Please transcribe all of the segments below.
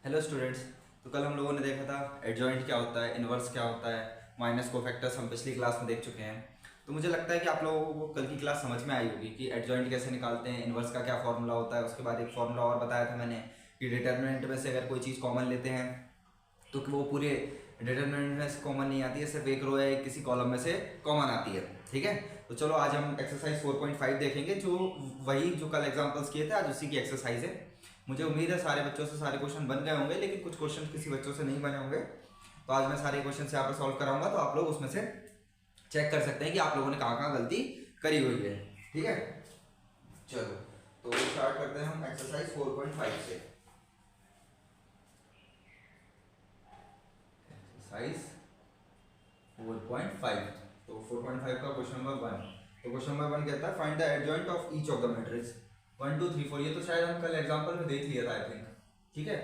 Hello students. तो कल हम लोगों ने देखा था एडजॉइंट क्या होता है, इन्वर्स क्या होता है, माइनस कोफैक्टर्स हम पिछली क्लास में देख चुके हैं। तो मुझे लगता है कि आप लोगों को कल की क्लास समझ में आई होगी कि एडजॉइंट कैसे निकालते हैं, इन्वर्स का क्या फॉर्मूला होता है। उसके बाद एक फॉर्मूला और बताया था मैंने कि डिटर्मिनेंट में से अगर कोई चीज़ कॉमन लेते हैं तो कि वो पूरे डिटर्मिनेंट में से कॉमन नहीं आती है, सिर्फ एक रो या एक किसी कॉलम में से कॉमन आती है। ठीक है, तो चलो आज हम एक्सरसाइज 4.5 देखेंगे, जो वही जो कल एग्जांपल्स किए थे आज उसी की एक्सरसाइज है। मुझे उम्मीद है सारे बच्चों से सारे क्वेश्चन बन गए होंगे, लेकिन कुछ क्वेश्चन किसी बच्चों से नहीं बने होंगे। तो आज मैं सारे क्वेश्चन यहाँ पर सॉल्व कराऊंगा, तो आप लोग उसमें से चेक कर सकते हैं कि आप लोगों ने कहाँ कहाँ गलती करी हुई है। ठीक है, चलो तो स्टार्ट करते हैं हम एक्सरसाइज 4.5 से। एक्सरसाइज 4.5, तो 4.5 का क्वेश्चन नंबर 1। तो क्वेश्चन नंबर 1 कहता है find the adjoint of each of the matrix 1 2 3 4। ये तो शायद हम कल एग्जांपल में देख लिया था आई थिंक। ठीक है,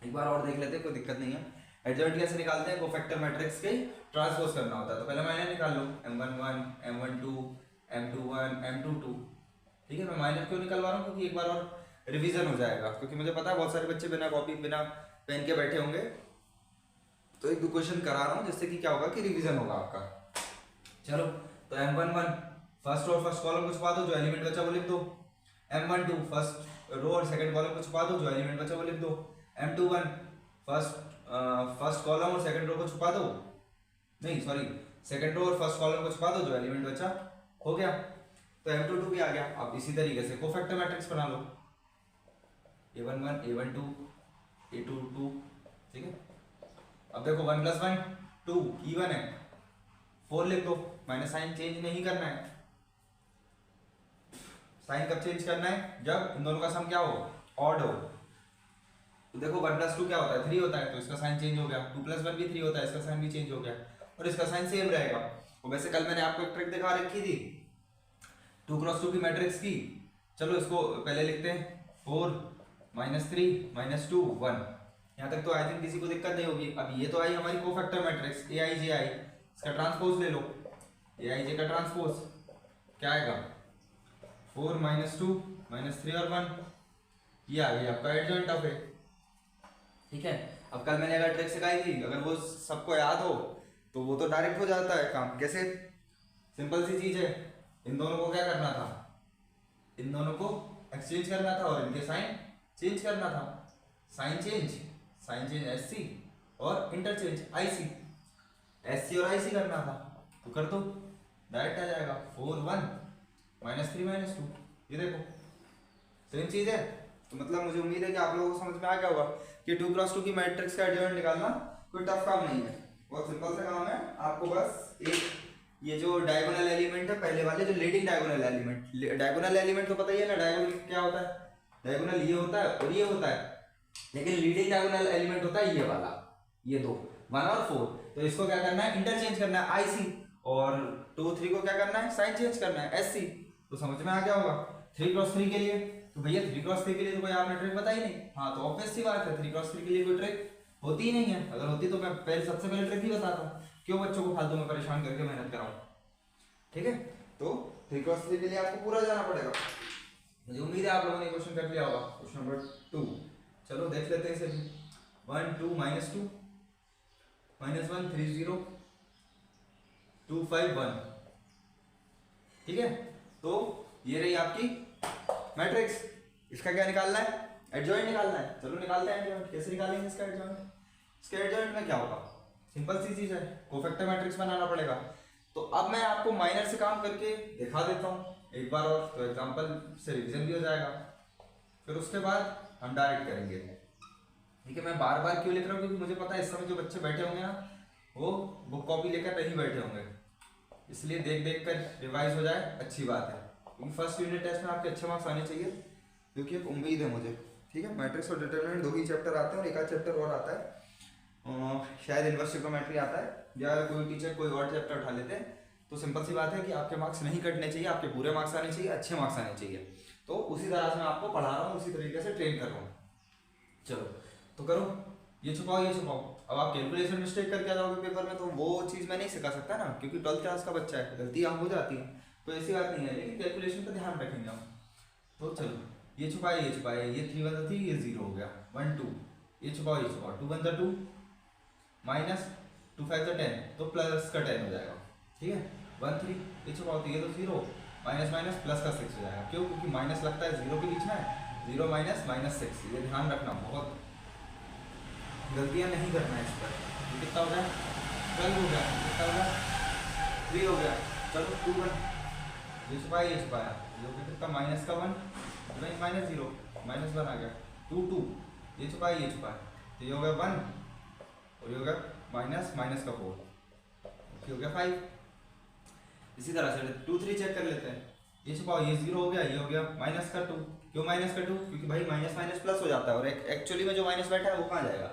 एक बार और देख लेते हैं, कोई दिक्कत नहीं है। एडजॉइंट कैसे निकालते हैं, कोफैक्टर मैट्रिक्स के ट्रांसपोज करना होता है। तो पहले माइनर निकाल लो, m11 m12 m21 m22। ठीक है, मैं माइनर क्यों निकलवा रहा हूँ, क्योंकि एक बार और रिवीजन हो जाएगा, क्योंकि मुझे पता है बहुत सारे बच्चे बिना कॉपी बिना पेन के बैठे होंगे। तो एक दो क्वेश्चन करा रहा हूँ जिससे कि क्या होगा कि रिवीजन होगा आपका। चलो, तो m11 फर्स्ट रो और फर्स्ट कॉलम को छुपा दो, जो एलिमेंट बचा वो लिख दो। m12 फर्स्ट रो और सेकंड कॉलम को छुपा दो, जो एलिमेंट बचा वो लिख दो। m21 फर्स्ट कॉलम और सेकंड रो को छुपा दो, नहीं सॉरी, सेकंड रो और फर्स्ट कॉलम को छुपा दो, जो एलिमेंट बचा। हो गया, तो m22 भी आ गया। अब इसी तरीके से कोफैक्टर मैट्रिक्स बना लो, a11 a12 a22। ठीक है, अब देखो 1 + 1 2 इवन है, 4 लिख दो। माइनस साइन चेंज नहीं करना है। साइन कब चेंज करना है, जब इन दोनों का सम क्या हो, ऑड हो। तो देखो 1 + 2 क्या होता है, 3 होता है, तो इसका साइन चेंज हो गया। 2 + 1 भी 3 होता है, इसका साइन भी चेंज हो गया, और इसका साइन सेम रहेगा। और वैसे कल मैंने आपको एक ट्रिक दिखा रखी थी 2 × 2 की मैट्रिक्स की। चलो इसको पहले लिखते हैं, 4 -3 -2 1। यहाँ तक तो आई थिंक किसी को दिक्कत नहीं होगी। अब ये तो आई हमारी कोफैक्टर मैट्रिक्स AIJI, इसका ट्रांसपोज ले लो। AIJ का ट्रांसपोज क्या आएगा, 4 -2 -3 और 1। ये आ गई आपका एडजॉइंट ऑफ ए। ठीक है, अब कल मैंने अगर ट्रिक सिखाई थी, अगर वो सबको याद हो तो वो तो डायरेक्ट हो जाता है काम। कैसे, सिंपल सी चीज है, इन दोनों को क्या करना था, इन दोनों को एक्सचेंज करना था और इनके साइन चेंज करना था। साइन चेंज SC और इंटरचेंज IC, SC और IC करना था। तो कर दो, डायरेक्ट आ जाएगा 4 1 -3 -2। ये देखो सेम चीज है। तो मतलब मुझे उम्मीद है कि आप लोगों को समझ में आ गया होगा कि 2 × 2 की मैट्रिक्स का एडजॉइंट निकालना कोई टफ काम नहीं है, बहुत सिंपल सा काम है। आपको बस एक ये जो डायगोनल एलिमेंट है, पहले वाले जो लीडिंग डायगोनल एलिमेंट तो पता ही है ना, डायगोनल क्या होता है, डायगोनल ये होता है और ये होता है, लेकिन लीडिंग डायगोनल एलिमेंट होता है ये वाला, ये दो 1 और 4। तो इसको क्या करना है, इंटरचेंज करना है IC, और 2 3 को क्या करना है, साइन चेंज करना है SC। तो समझ में आ गया होगा। 3 × 3 के लिए तो भैया 3 × 3 के लिए तो कोई आपने ट्रिक बताई नहीं। हाँ, तो ऑब्वियस सी बात है 3 × 3 के लिए कोई ट्रिक होती ही नहीं है। अगर होती तो मैं सबसे पहले ट्रिक ही बताता, क्यों बच्चों को फालतू में परेशान करके मेहनत कराऊं। ठीक है, तो 3 × 3 के लिए आपको पूरा जाना पड़ेगा। मुझे उम्मीद है आप लोगों ने क्वेश्चन कर लिया होगा। क्वेश्चन नंबर 2, चलो देख लेते हैं इसे भी। 1 2 -2 -1 3 0 2 5 1। ठीक है, तो ये रही आपकी मैट्रिक्स। इसका क्या निकालना है, एडजॉइंट निकालना है। चलो निकालते हैं एडजॉइंट। कैसे निकालेंगे इसका एडजॉइंट, इसके एडजॉइंट में क्या होगा, सिंपल सी चीज है, कोफैक्टर मैट्रिक्स बनाना पड़ेगा। तो अब मैं आपको माइनर से काम करके दिखा देता हूँ एक बार और, तो एग्जांपल से रिवीजन भी हो जाएगा, फिर उसके बाद हम डायरेक्ट करेंगे। ठीक है, मैं बार बार क्यों लिख रहा हूँ, क्योंकि मुझे पता है इस समय जो बच्चे बैठे होंगे ना, वो बुक कॉपी लेकर नहीं बैठे होंगे, इसलिए देख देख कर रिवाइज हो जाए, अच्छी बात है। क्योंकि फर्स्ट यूनिट टेस्ट में आपके अच्छे मार्क्स आने चाहिए, क्योंकि एक उम्मीद है मुझे। ठीक है, मैट्रिक्स और डिटरमिनेंट 2 ही चैप्टर आते हैं और एक आध चैप्टर और आता है, शायद इन्वर्स ट्रिग्नोमेट्री आता है, या कोई टीचर कोई और चैप्टर उठा लेते हैं। तो सिंपल सी बात है कि आपके मार्क्स नहीं कटने चाहिए, आपके पूरे मार्क्स आने चाहिए, अच्छे मार्क्स आने चाहिए। तो उसी तरह से मैं आपको पढ़ा रहा हूँ, उसी तरीके से ट्रेन कर रहा हूँ। चलो तो करो, ये छुपाओ ये छुपाओ। अब आप कैलकुलेशन मिस्टेक करके आ जाओगे पेपर में, तो वो चीज़ मैं नहीं सिखा सकता ना, क्योंकि 12th क्लास का बच्चा है, गलतियाँ हो जाती हैं, तो ऐसी बात नहीं है, लेकिन कैलकुलेशन पर ध्यान रखेंगे हम। तो चलो, ये छुपाए ये 3 1 3, ये 0 हो गया 1 2। ये छुपाओ 2 वन जा 2 माइनस 2 5 जा 10 तो प्लस का 10 हो जाएगा, ठीक है। 1 3 ये छुपाओ तो ये तो 0 माइनस माइनस प्लस का 6 हो जाएगा, क्यों? क्योंकि माइनस लगता है 0 के बीच में, 0 माइनस माइनस 6, ये ध्यान रखना, बहुत गलतियाँ नहीं करना है इस पर। ये कितना हो गया 12 हो गया, कितना हो गया 3 हो गया, चलो 2 1 ये छुपाया ये छुपाया, ये हो गया कितना माइनस का 1 माइनस 0 माइनस 1 आ गया, 2 2 ये छुपाया ये छुपाया, तो ये हो गया 1 और ये हो गया माइनस माइनस का 4, ये हो गया 5। इसी तरह से 2 3 चेक कर लेते हैं, ये छुपाओ ये 0 हो गया, ये हो गया माइनस का 2, क्यों माइनस का 2? क्योंकि भाई माइनस माइनस प्लस हो जाता है और एक्चुअली में जो माइनस बैठा है वो कहाँ जाएगा,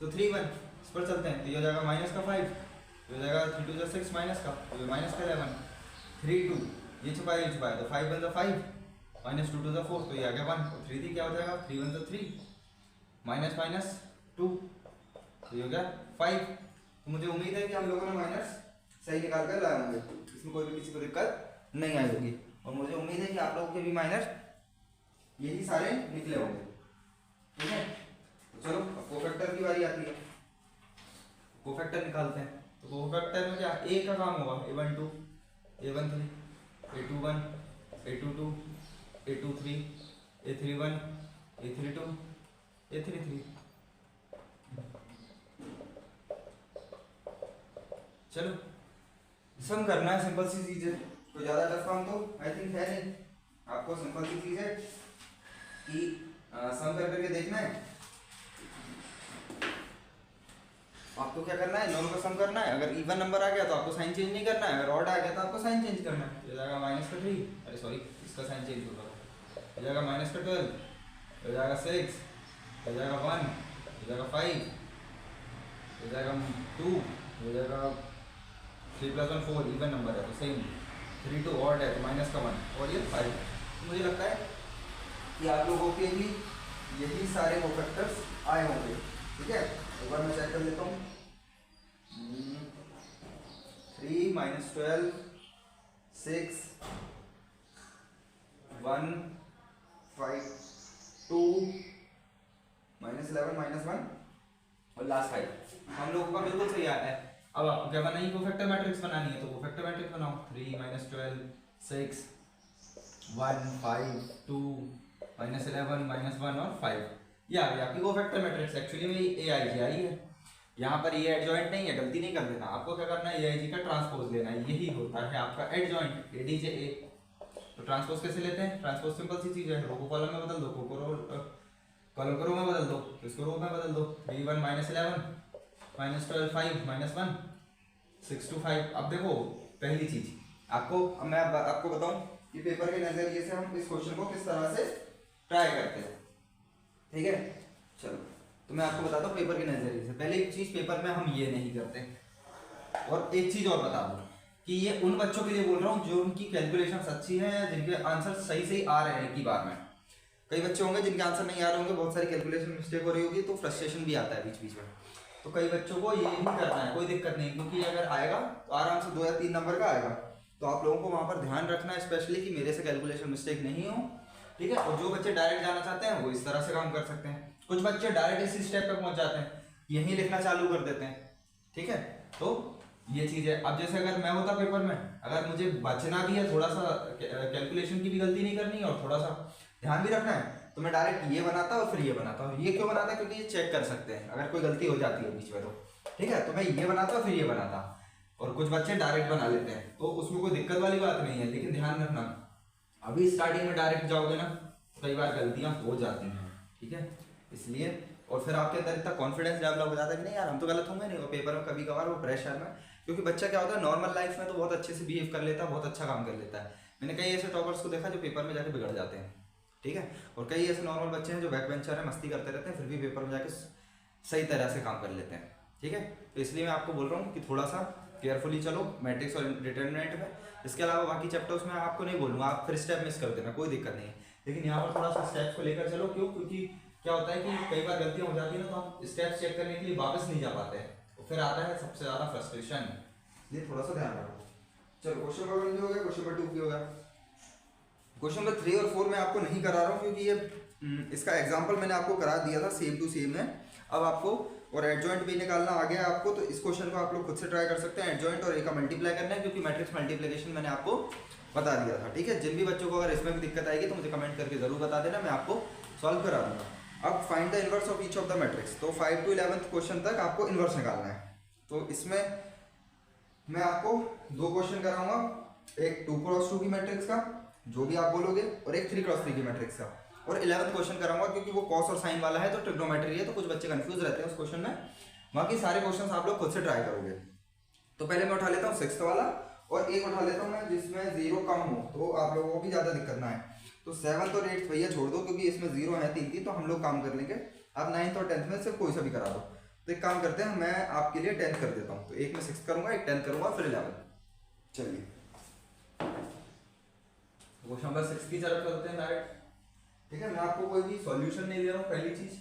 तो 3 1 इस पर चलते हैं, तो ये हो जाएगा माइनस का 5, ये हो जाएगा 3 2 6 माइनस का, तो ये माइनस का 11, 3 2 ये छुपाया तो 5 1 5 माइनस 2 2 4, तो ये आ गया 1 और 3 3 क्या हो जाएगा 3 1 3 माइनस माइनस 2, तो ये हो गया 5। तो मुझे उम्मीद है कि हम लोगों ने माइनस सही निकाल कर लाए होंगे, इसमें कोई भी किसी को दिक्कत नहीं आई होगी, और मुझे उम्मीद है कि आप लोगों के भी माइनस यही सारे निकले होंगे, ठीक है। तो चलो अब कोफैक्टर की बारी आती है, कोफैक्टर निकालते हैं। तो कोफैक्टर में क्या ए का काम होगा a12 a13 a21 a22 a23 a31 a32 a33। चलो सम करना है, सिंपल सी चीज है, कोई ज्यादा टफ काम तो आई थिंक है नहीं, आपको सिंपल सी चीज है कि सम कर करके देखना है। आपको क्या करना है, दोनों का सम करना है, अगर इवन नंबर आ गया तो आपको साइन चेंज नहीं करना है, अगर ऑड आ गया तो आपको साइन चेंज करना है। ये जाएगा माइनस का 3, अरे सॉरी इसका साइन चेंज होगा, ये जाएगा माइनस का 12, ये जाएगा 6, ये जाएगा 1, ये जाएगा 5, ये जाएगा 2, ये जाएगा 3 + 1 4, इवन नंबर है तो सेम, 3 2 ऑड है तो माइनस का 1 और ये 5। मुझे लगता है कि आप लोगों के भी यही सारे कोफैक्टर्स आए होंगे, ठीक है। एक बार मैं चेक कर लेता हूँ, 3 - 12 6 1 5 2 -11 -1 और लास्ट 5 हम लोगों का बिल्कुल सही आया है। अब आपको क्या बनानी है, कोफैक्टर मैट्रिक्स बनानी है, तो कोफैक्टर मैट्रिक्स बनाओ, 3 - 12 6 1 5 2 -11 -1 और 5, ये आ गया आपकी कोफैक्टर मैट्रिक्स। एक्चुअली में ये AIG आई है, यहाँ पर ये एडजॉइंट नहीं है, गलती नहीं कर देना, आपको क्या करना है AIG का ट्रांसपोज लेना है, यही होता है आपका एडजॉइंट ADJA। तो ट्रांसपोज कैसे लेते हैं, ट्रांसपोज सिंपल सी चीज है, रो को कॉलम में बदल दो, कॉलम को रो में बदल दो, इसको रो में बदल दो, 3 1 -11 -12 5 -1 6 2 5। अब देखो पहली चीज आपको, अब मैं आपको बताऊं कि पेपर के नजरिए से हम इस क्वेश्चन को किस तरह से ट्राई करते हैं, ठीक है। चलो तो मैं आपको बताता हूँ पेपर के नजरिए से। पहले एक चीज, पेपर में हम ये नहीं करते, और एक चीज और बता दूं कि ये उन बच्चों के लिए बोल रहा हूँ जो उनकी कैलकुलेशंस अच्छी है, जिनके आंसर सही सही आ रहे हैं एक ही बार में। कई बच्चे होंगे जिनके आंसर नहीं आ रहे होंगे, बहुत सारी कैलकुलेशन मिस्टेक हो रही होगी, तो फ्रस्ट्रेशन भी आता है बीच बीच में। तो कई बच्चों को ये ही करना है, कोई दिक्कत नहीं, क्योंकि अगर आएगा तो आराम से 2 या 3 नंबर का आएगा। तो आप लोगों को वहाँ पर ध्यान रखना है स्पेशली कि मेरे से कैलकुलेशन मिस्टेक नहीं हो, ठीक है। और जो बच्चे डायरेक्ट जाना चाहते हैं वो इस तरह से काम कर सकते हैं। कुछ बच्चे डायरेक्ट इसी स्टेप पे पहुंच जाते हैं, यहीं लिखना चालू कर देते हैं, ठीक है। तो ये चीज है। अब जैसे अगर मैं होता पेपर में, अगर मुझे बचना भी है, थोड़ा सा कैलकुलेशन की भी गलती नहीं करनी और थोड़ा सा ध्यान भी रखना है, तो मैं डायरेक्ट ये बनाता और फिर ये बनाता। और ये क्यों बनाता, क्योंकि ये चेक कर सकते हैं अगर कोई गलती हो जाती है बीच में, तो ठीक है। तो मैं ये बनाता फिर ये बनाता, और कुछ बच्चे डायरेक्ट बना लेते हैं, तो उसमें कोई दिक्कत वाली बात नहीं है। लेकिन ध्यान रखना, अभी स्टार्टिंग में डायरेक्ट जाओगे ना, कई बार गलतियां हो जाती हैं, ठीक है। इसलिए और फिर आपके अंदर इतना कॉन्फिडेंस डेवलप हो जाता है कि नहीं यार हम तो गलत होंगे नहीं, और पेपर में कभी कभार वो प्रेशर में, क्योंकि बच्चा क्या होता है नॉर्मल लाइफ में तो बहुत अच्छे से बिहेव कर लेता है, बहुत अच्छा काम कर लेता है। मैंने कई ऐसे टॉपर्स को देखा जो पेपर में जाके बिगड़ जाते हैं, ठीक है। और कई ऐसे नॉर्मल बच्चे हैं जो बैक बेंचर है, मस्ती करते रहते हैं, फिर भी पेपर में जाके सही तरह से काम कर लेते हैं, ठीक है। तो इसलिए मैं आपको बोल रहा हूँ कि थोड़ा सा केयरफुली चलो मैट्रिक्स और डिटरमिनेंट में। इसके अलावा बाकी चैप्टर्स में आपको नहीं बोलूँगा, आप फिर स्टेप मिस कर देना, कोई दिक्कत नहीं है। लेकिन यहाँ पर थोड़ा सा स्टेप्स को लेकर चलो, क्यों? क्योंकि क्या होता है कि कई बार गलतियाँ हो जाती है ना, तो हम स्टेप्स चेक करने के लिए वापस नहीं जा पाते हैं, तो फिर आता है सबसे ज़्यादा फ्रस्ट्रेशन। ये थोड़ा सा ध्यान रखो। चलो क्वेश्चन नंबर 1 हो गया, क्वेश्चन नंबर 2 भी होगा। क्वेश्चन नंबर 3 और 4 मैं आपको नहीं करा रहा हूँ क्योंकि ये इसका एग्जांपल मैंने आपको करा दिया था, सेम टू सेम है। अब आपको और एडजॉइंट भी निकालना आ गया आपको, तो इस क्वेश्चन को आप लोग खुद से ट्राई कर सकते हैं। एडजॉइंट और ए का मल्टीप्लाई करना है, क्योंकि मैट्रिक्स मल्टीप्लिकेशन मैंने आपको बता दिया था, ठीक है। जिन भी बच्चों को अगर इसमें भी दिक्कत आएगी तो मुझे कमेंट करके जरूर बता देना, मैं आपको सॉल्व करा दूंगा। अब find the inverse of each of the matrix, तो 5 to 11th क्वेश्चन तक आपको इनवर्स निकालना है। तो इसमें मैं आपको 2 क्वेश्चन कराऊंगा, एक 2x2 की मैट्रिक्स का जो भी आप बोलोगे, और एक 3x3 की मैट्रिक्स का, और 11th क्वेश्चन कराऊंगा क्योंकि वो कॉस और साइन वाला है, तो ट्रिग्नोमेट्री है, तो कुछ बच्चे कंफ्यूज रहते हैं उस क्वेश्चन में। बाकी सारे क्वेश्चन आप लोग खुद से ट्राई करोगे। तो पहले मैं उठा लेता हूँ 6th वाला, और एक उठा लेता हूँ मैं जिसमें 0 कम हो, तो आप लोगों को भी ज़्यादा दिक्कत ना है। तो 7th और 8th भैया छोड़ दो, क्योंकि इसमें 0 है 3, तो हम लोग काम कर लेंगे। आप 9th और 10th में से कोई सा भी करा दो। तो एक काम करते हैं, मैं आपके लिए 10th कर देता हूँ। तो एक में 6th करूँगा, एक 10th करूँगा, फिर 11th। चलिए क्वेश्चन नंबर 6 की तरफ चलते हैं डायरेक्ट, ठीक है। मैं आपको कोई भी सॉल्यूशन नहीं दे रहा हूँ। पहली चीज़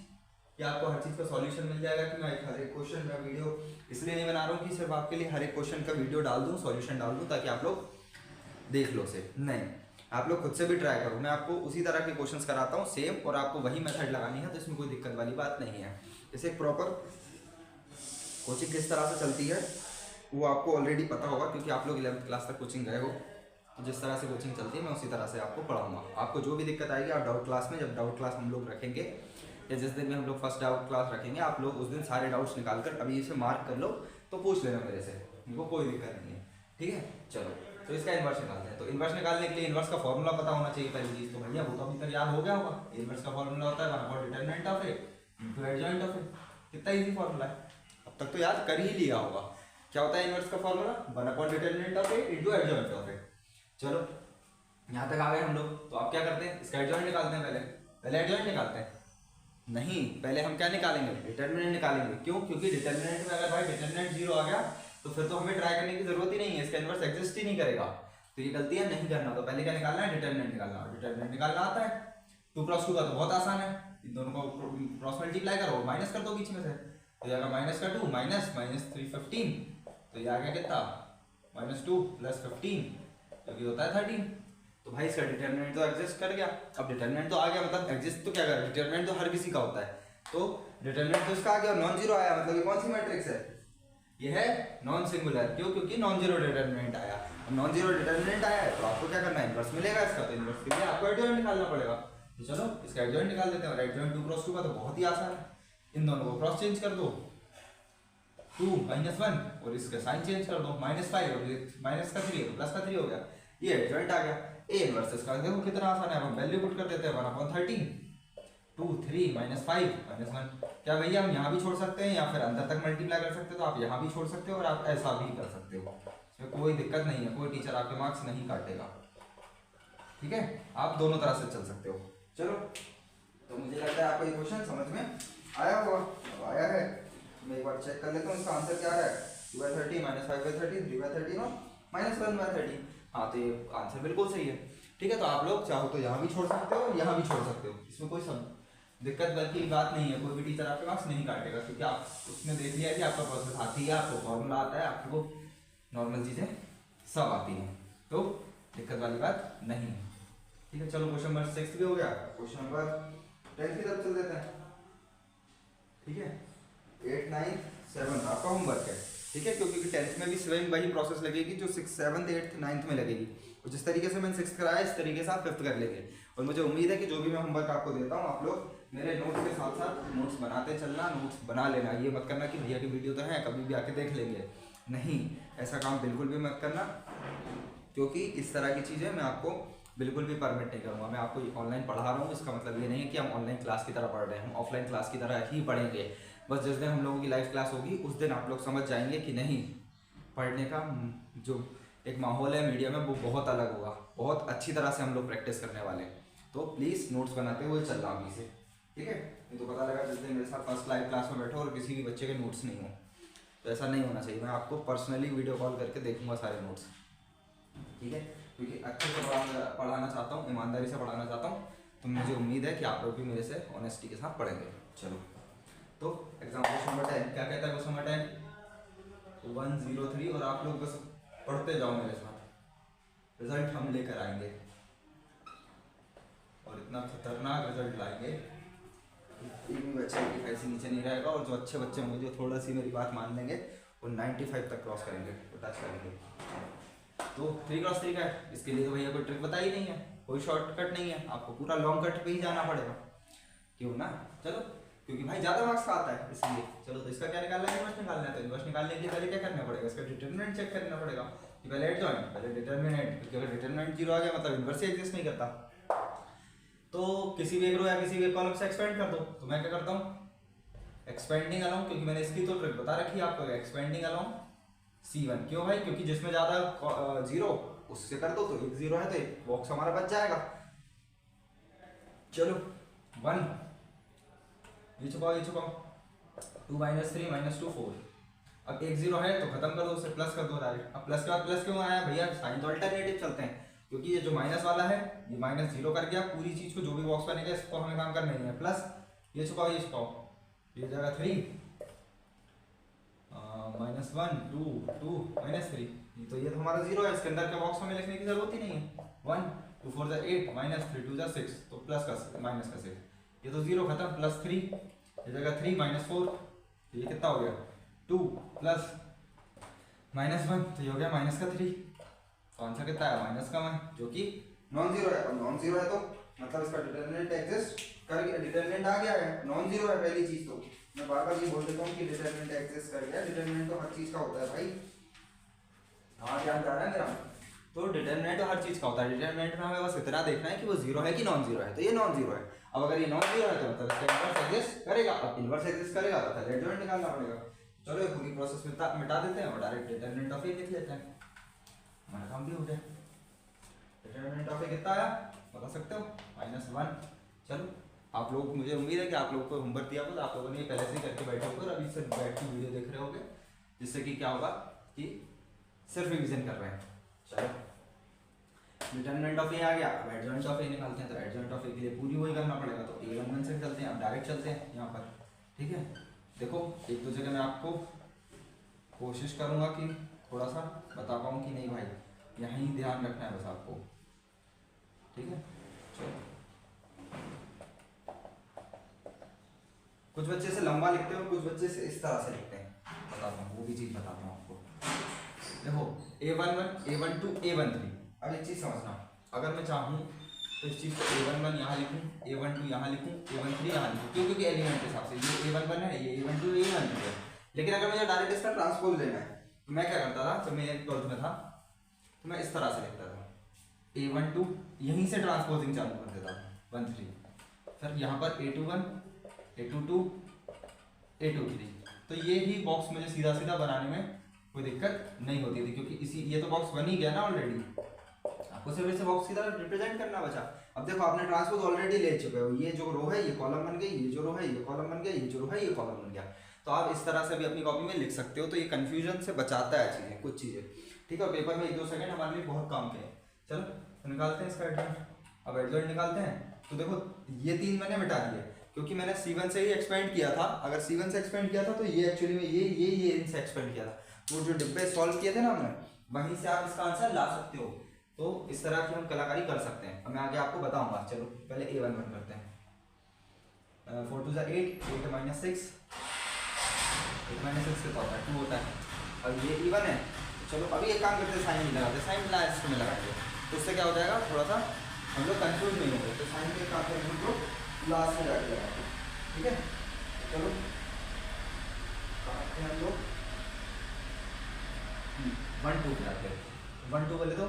कि आपको हर चीज़ का सॉल्यूशन मिल जाएगा, कि मैं हर एक क्वेश्चन का वीडियो इसलिए नहीं बना रहा हूँ कि सिर्फ आपके लिए हर एक क्वेश्चन का वीडियो डाल दूँ, सॉल्यूशन डाल दूँ, ताकि आप लोग देख लो उसे। नहीं, आप लोग खुद से भी ट्राई करो। मैं आपको उसी तरह के क्वेश्चंस कराता हूँ सेम, और आपको वही मेथड लगानी है, तो इसमें कोई दिक्कत वाली बात नहीं है। जैसे एक प्रॉपर कोचिंग किस तरह से चलती है वो आपको ऑलरेडी पता होगा, क्योंकि आप लोग 11th क्लास तक कोचिंग गए हो। तो जिस तरह से कोचिंग चलती है मैं उसी तरह से आपको पढ़ाऊंगा। आपको जो भी दिक्कत आएगी आप डाउट क्लास में, जब डाउट क्लास हम लोग रखेंगे या जिस दिन में हम लोग फर्स्ट डाउट क्लास रखेंगे, आप लोग उस दिन सारे डाउट्स निकाल कर अभी इसे मार्क कर लो, तो पूछ लेना मेरे से, उनको कोई दिक्कत नहीं है, ठीक है। चलो, तो इसका इन्वर्स निकालते हैं। तो इन्वर्स निकालने के लिए इन्वर्स का फॉर्मूला पता होना चाहिए पहली चीज़। तो भैया वो तो अभी तक याद हो गया होगा। इन्वर्स का फॉर्मूला होता है one by determinant of A into adjoint of A. कितना इजी फॉर्मूला है, अब तक तो याद कर ही लिया होगा। क्या होता है इन्वर्स का formula? One by determinant of A into adjoint of A. चलो यहाँ तक आ गए हम लोग। तो आप क्या करते हैं, इसका एडजॉइंट निकालते हैं। पहले एडजॉइंट निकालते हैं। नहीं, पहले हम क्या निकालेंगे, डिटरमिनेंट निकालेंगे। क्यों? क्योंकि डिटरमिनेंट में अगर भाई डिटरमिनेंट 0 आ गया तो फिर तो हमें ट्राई करने की जरूरत ही नहीं है, इसका इन्वर्स एग्जिस्ट ही नहीं करेगा। तो ये गलती है, नहीं करना। तो पहले क्या निकालना है, डिटरमिनेंट निकालना। डिटरमिनेंट निकालना आता है 2x2 का, तो बहुत आसान है। इन दोनों को क्रॉस मल्टीप्लाई करो, माइनस कर दो बीच में से, तो जाएगा -2 माइनस 3 15। तो ये आ गया कितना, -2 + 15, जो कि होता है 13। तो भाई इसका डिटरमिनेंट तो एग्जिस्ट कर गया। अब डिटरमिनेंट तो आ गया, मतलब एग्जिस्ट तो क्या कर, डिटरमिनेंट तो हर किसी का होता है। तो डिटरमिनेंट तो इसका आ गया, नॉन जीरो आया, मतलब ये कौन सी मैट्रिक्स है, ये है नॉन सिंगुलर। क्यों? क्योंकि नॉन जीरो डिटरमिनेंट आया। अब नॉन जीरो डिटरमिनेंट आया है तो आपको क्या करना है, इनवर्स मिलेगा इसका। तो इनवर्स के लिए आपको एडजॉइंट निकालना पड़ेगा। तो चलो इसका एडजॉइंट निकाल देते हैं। और एडजॉइंट 2x2 का तो बहुत ही आसान है। इन दोनों को क्रॉस चेंज कर दो, 2 - 1, और इसका साइन चेंज कर दो, -5 और माइनस का 3 प्लस का 3 हो गया। ये एडजॉइंट आ गया। ए इनवर्स इसका देखो कितना आसान है। हम वैल्यू पुट कर देते हैं 1/13, 2 3 -5 -1। क्या भैया हम यहाँ भी छोड़ सकते हैं, या फिर अंदर तक मल्टीप्लाई कर सकते हो, तो आप यहाँ भी छोड़ सकते हो और आप ऐसा भी कर सकते हो। इसमें कोई दिक्कत नहीं है, कोई टीचर आपके मार्क्स नहीं काटेगा, ठीक है। आप दोनों तरह से चल सकते हो। चलो, तो मुझे लगता है आपको ये क्वेश्चन समझ में आया होगा। अब आया है, मैं एक बार चेक कर लेता हूँ इसका आंसर क्या है। 2/30 -5/30 3/13 और -1/13। हाँ, तो ये आंसर बिल्कुल सही है, ठीक है। तो आप लोग चाहो तो यहाँ भी छोड़ सकते हो, यहाँ भी छोड़ सकते हो, इसमें कोई दिक्कत की बात नहीं है। कोई भी टीचर आपके मार्क्स नहीं काटेगा, क्योंकि आप उसने देख लिया कि आपका प्रोसेस आती है, आपको फॉर्मूला आता है, आपको नॉर्मल चीज़ें सब आती हैं, तो दिक्कत वाली बात नहीं है, ठीक है। चलो क्वेश्चन नंबर 6 भी हो गया। क्वेश्चन नंबर 10 की तरफ चल देते हैं, ठीक है। 8 9 7 आपका होमवर्क है, ठीक है। क्योंकि 10th में भी सेम वही प्रोसेस लगेगी जो 6 7 8 9 में लगेगी। और जिस तरीके से मैंने 6th कराया इस तरीके से आप 5th कर लेंगे। और मुझे उम्मीद है कि जो भी मैं होमवर्क आपको देता हूँ, आप लोग मेरे नोट्स के साथ साथ नोट्स बनाते चलना, नोट्स बना लेना। ये मत करना कि भैया की वीडियो तो है, कभी भी आके देख लेंगे, नहीं, ऐसा काम बिल्कुल भी मत करना। क्योंकि इस तरह की चीज़ें मैं आपको बिल्कुल भी परमिट नहीं करूँगा। मैं आपको ऑनलाइन पढ़ा रहा हूँ, इसका मतलब ये नहीं है कि हम ऑनलाइन क्लास की तरह पढ़ रहे हैं, हम ऑफलाइन क्लास की तरह ही पढ़ेंगे। बस जिस दिन हम लोगों की लाइव क्लास होगी उस दिन आप लोग समझ जाएंगे कि नहीं, पढ़ने का जो एक माहौल है मीडियम में वो बहुत अलग होगा। बहुत अच्छी तरह से हम लोग प्रैक्टिस करने वाले हैं। तो प्लीज़ नोट्स बनाते हुए चल रहा हूँ इसे, ठीक है। नहीं तो पता लगा जिस दिन मेरे साथ फर्स्ट लाइव क्लास में बैठो और किसी भी बच्चे के नोट्स नहीं हो, तो ऐसा नहीं होना चाहिए। मैं आपको पर्सनली वीडियो कॉल करके देखूंगा सारे नोट्स, ठीक है। क्योंकि अच्छे से पढ़ाना चाहता हूँ, ईमानदारी से पढ़ाना चाहता हूँ। तो मुझे उम्मीद है कि आप लोग भी मेरे से ऑनेस्टी के साथ पढ़ेंगे। चलो, तो एग्जाम क्वेश्चन नंबर 10 क्या कहता है? Question number 10 103। और आप लोग बस पढ़ते जाओ मेरे साथ, रिजल्ट हम लेकर आएंगे। और इतना खतरनाक रिजल्ट लाएंगे, एक भी बच्चा 85 से नीचे नहीं रहेगा, और जो अच्छे बच्चे होंगे जो थोड़ा सी मेरी बात मान लेंगे वो 95 तक क्रॉस करेंगे, वो टच करेंगे। तो 3x3 का है, इसके लिए तो भैया कोई ट्रिक बताई नहीं है, कोई शॉर्टकट नहीं है, आपको पूरा लॉन्ग कट पे ही जाना पड़ेगा, क्यों ना। चलो, क्योंकि भाई ज़्यादा मार्क्स का आता है इसलिए। चलो, तो इसका क्या निकालना है, इन्वर्स निकालना है। तो इन्वर्स निकालने के लिए पहले क्या करना पड़ेगा, इसका डिटरमिनेंट चेक करना पड़ेगा कि पहले एडजॉइंट, पहले डिटरमिनेंट, क्योंकि अगर डिटरमिनेंट 0 आ गया मतलब इन्वर्स ही एग्जिस्ट नहीं करता। तो किसी भी एक रो या किसी भी एक कॉलम से एक्सपेंड कर दो। तो मैं क्या करता हूँ, एक्सपेंडिंग अलोंग, क्योंकि मैंने इसकी तो ट्रिक बता रखी है आपको, एक्सपेंडिंग अलोंग C1। क्यों भाई, क्योंकि जिसमें ज़्यादा 0 उससे कर दो, तो एक 0 है तो एक बॉक्स हमारा बच जाएगा। चलो 1, ये छुपाओ, ये छुपाओ, 2 - 3 - 2 4। अब एक 0 है तो खत्म कर दो, उसे प्लस कर दो डायरेक्ट। अब प्लस के बाद प्लस क्यों आया भैया, साइन तो अल्टरनेटिव चलते हैं, क्योंकि ये जो माइनस वाला है ये -0 कर गया, पूरी चीज को जो भी बॉक्स बनेगा इसको हमें काम करना ही है। प्लस ये छुपाओ, ये छुपाओ, ये जगह 3 -1 2 2 -3, तो ये तो हमारा 0 है, इसके अंदर के बॉक्स में लिखने की जरूरत ही नहीं है। 1 2 4 8 -3 2 6, तो प्लस का माइनस का 6, ये तो 0 खत्म। प्लस 3, ये जगह 3 -4, तो ये कितना हो गया 2 प्लस -1, तो ये हो गया -3। तो आंसर कितना है, माइनस का है, जो कि नॉन जीरो है। और नॉन जीरो है तो मतलब इसका डिटरमिनेंट एग्जिस्ट कर गया, डिटरमिनेंट आ गया है, नॉन जीरो है पहली चीज। तो मैं बार बार ये बोल देता हूँ कि डिटरमिनेंट एग्जिस्ट कर गया, डिटरमिनेंट तो हर चीज का होता है भाई, हाँ ध्यान जा रहा है मेरा। तो डिटरमिनेंट हर चीज का होता है, डिटरमिनेंट में हमें बस इतना देखना है कि वो 0 है कि नॉन जीरो है। तो ये नॉन जीरो है, अब अगर ये नॉन जीरो है तो मतलब इसका इन्वर्स एग्जिस्ट करेगा। अब इन्वर्स एग्जिस्ट करेगा तो फिर एडजॉइंट निकालना पड़ेगा। चलो ये पूरी प्रोसेस मिटा देते हैं और डायरेक्ट डिटरमिनेंट ऑफ ए लिख लेते हैं, हमारा काम भी हो गया। डिटरमिनेंट ऑफ ए कितना आया बता सकते हो, -1। चलो, आप लोग, मुझे उम्मीद है कि आप लोग को होमवर्क दिया होगा, आप लोगों ने पहले से ही करके बैठे होगे और अभी सिर्फ बैठ के वीडियो देख रहे होगे, जिससे कि क्या होगा कि सिर्फ रिवीजन कर रहे हैं। चलो, डिटरमिनेंट ऑफ ए आ गया, अब एडजॉइंट ऑफ ए निकालते हैं। तो एडजॉइंट ऑफ ए के लिए पूरी वही करना पड़ेगा, तो A11 से चलते हैं। अब डायरेक्ट चलते हैं यहाँ पर, ठीक है। देखो, एक दो जगह मैं आपको कोशिश करूँगा कि थोड़ा सा बता पाऊँ कि नहीं भाई, यहीं ध्यान रखना है बस आपको, ठीक है। चलो, कुछ बच्चे से लंबा लिखते हैं और कुछ बच्चे से इस तरह से लिखते हैं, बताता हूँ, वो भी चीज़ बताता हूँ आपको। देखो, A11 A12 A13। अब एक चीज़ समझना, अगर मैं चाहूँ तो इस चीज़ को A11 यहाँ लिखूँ, A12 यहाँ लिखूँ, A13 यहाँ लिखूँ, क्यों, क्योंकि एलिमेंट के हिसाब से ये A11 है, ये A12 A13 है। लेकिन अगर मुझे डायरेक्ट इसका ट्रांसपोज लेना है तो मैं क्या करता था, जब मैं 12th में था तो मैं इस तरह से लिखता था, A12 यहीं से ट्रांसपोजिंग चालू कर देता था 13, फिर यहाँ पर A21 A22 A23। तो ये ही बॉक्स मुझे सीधा सीधा बनाने में कोई दिक्कत नहीं होती थी, क्योंकि इसी ये तो बॉक्स बन ही गया ना ऑलरेडी, आपको सिर्फ इसे बॉक्स की तरह रिप्रेजेंट करना बचा। अब देखो, आपने ट्रांसपोज ऑलरेडी ले चुके हो, ये जो रो है ये कॉलम बन गई, ये जो रो है ये कॉलम बन गया, ये जो रो है ये कॉलम बन गया। तो आप इस तरह से भी अपनी कॉपी में लिख सकते हो, तो ये कंफ्यूजन से बचाता है चीज़ें, कुछ चीज़ें, ठीक है। पेपर में 1-2 सेकंड हमारे लिए बहुत काम के हैं। चलो, तो निकालते हैं इसका एडजॉइंट। अब एडजॉइंट निकालते हैं, तो देखो ये 3 मैंने मिटा दिए, क्योंकि मैंने C1 से ही एक्सपेंड किया था। अगर C1 से एक्सपेंड किया था तो ये एक्चुअली में ये इनसे एक्सपेंड किया था, वो जो डिब्बे सॉल्व किए थे ना हमने, वहीं से आप इसका आंसर ला सकते हो। तो इस तरह की हम कलाकारी कर सकते हैं। अब मैं आगे आपको बताऊंगा। चलो, पहले A11 करते हैं। 4 2 8 8 - 6 8 - 6 कितना होता है, 2 होता है। अब ये E1 है, चलो अभी एक काम करते हैं, साइन नहीं लगाते, साइन लास्ट में लगाते हैं, तो उससे क्या हो जाएगा, थोड़ा सा हम लोग कंफ्यूज नहीं होंगे। तो साइन के काम करते हैं तो लास्ट में जाके लगाते हैं, ठीक है। चलो, कहाँ हम लोग 1 2 कराते हैं। 1 2 बोले तो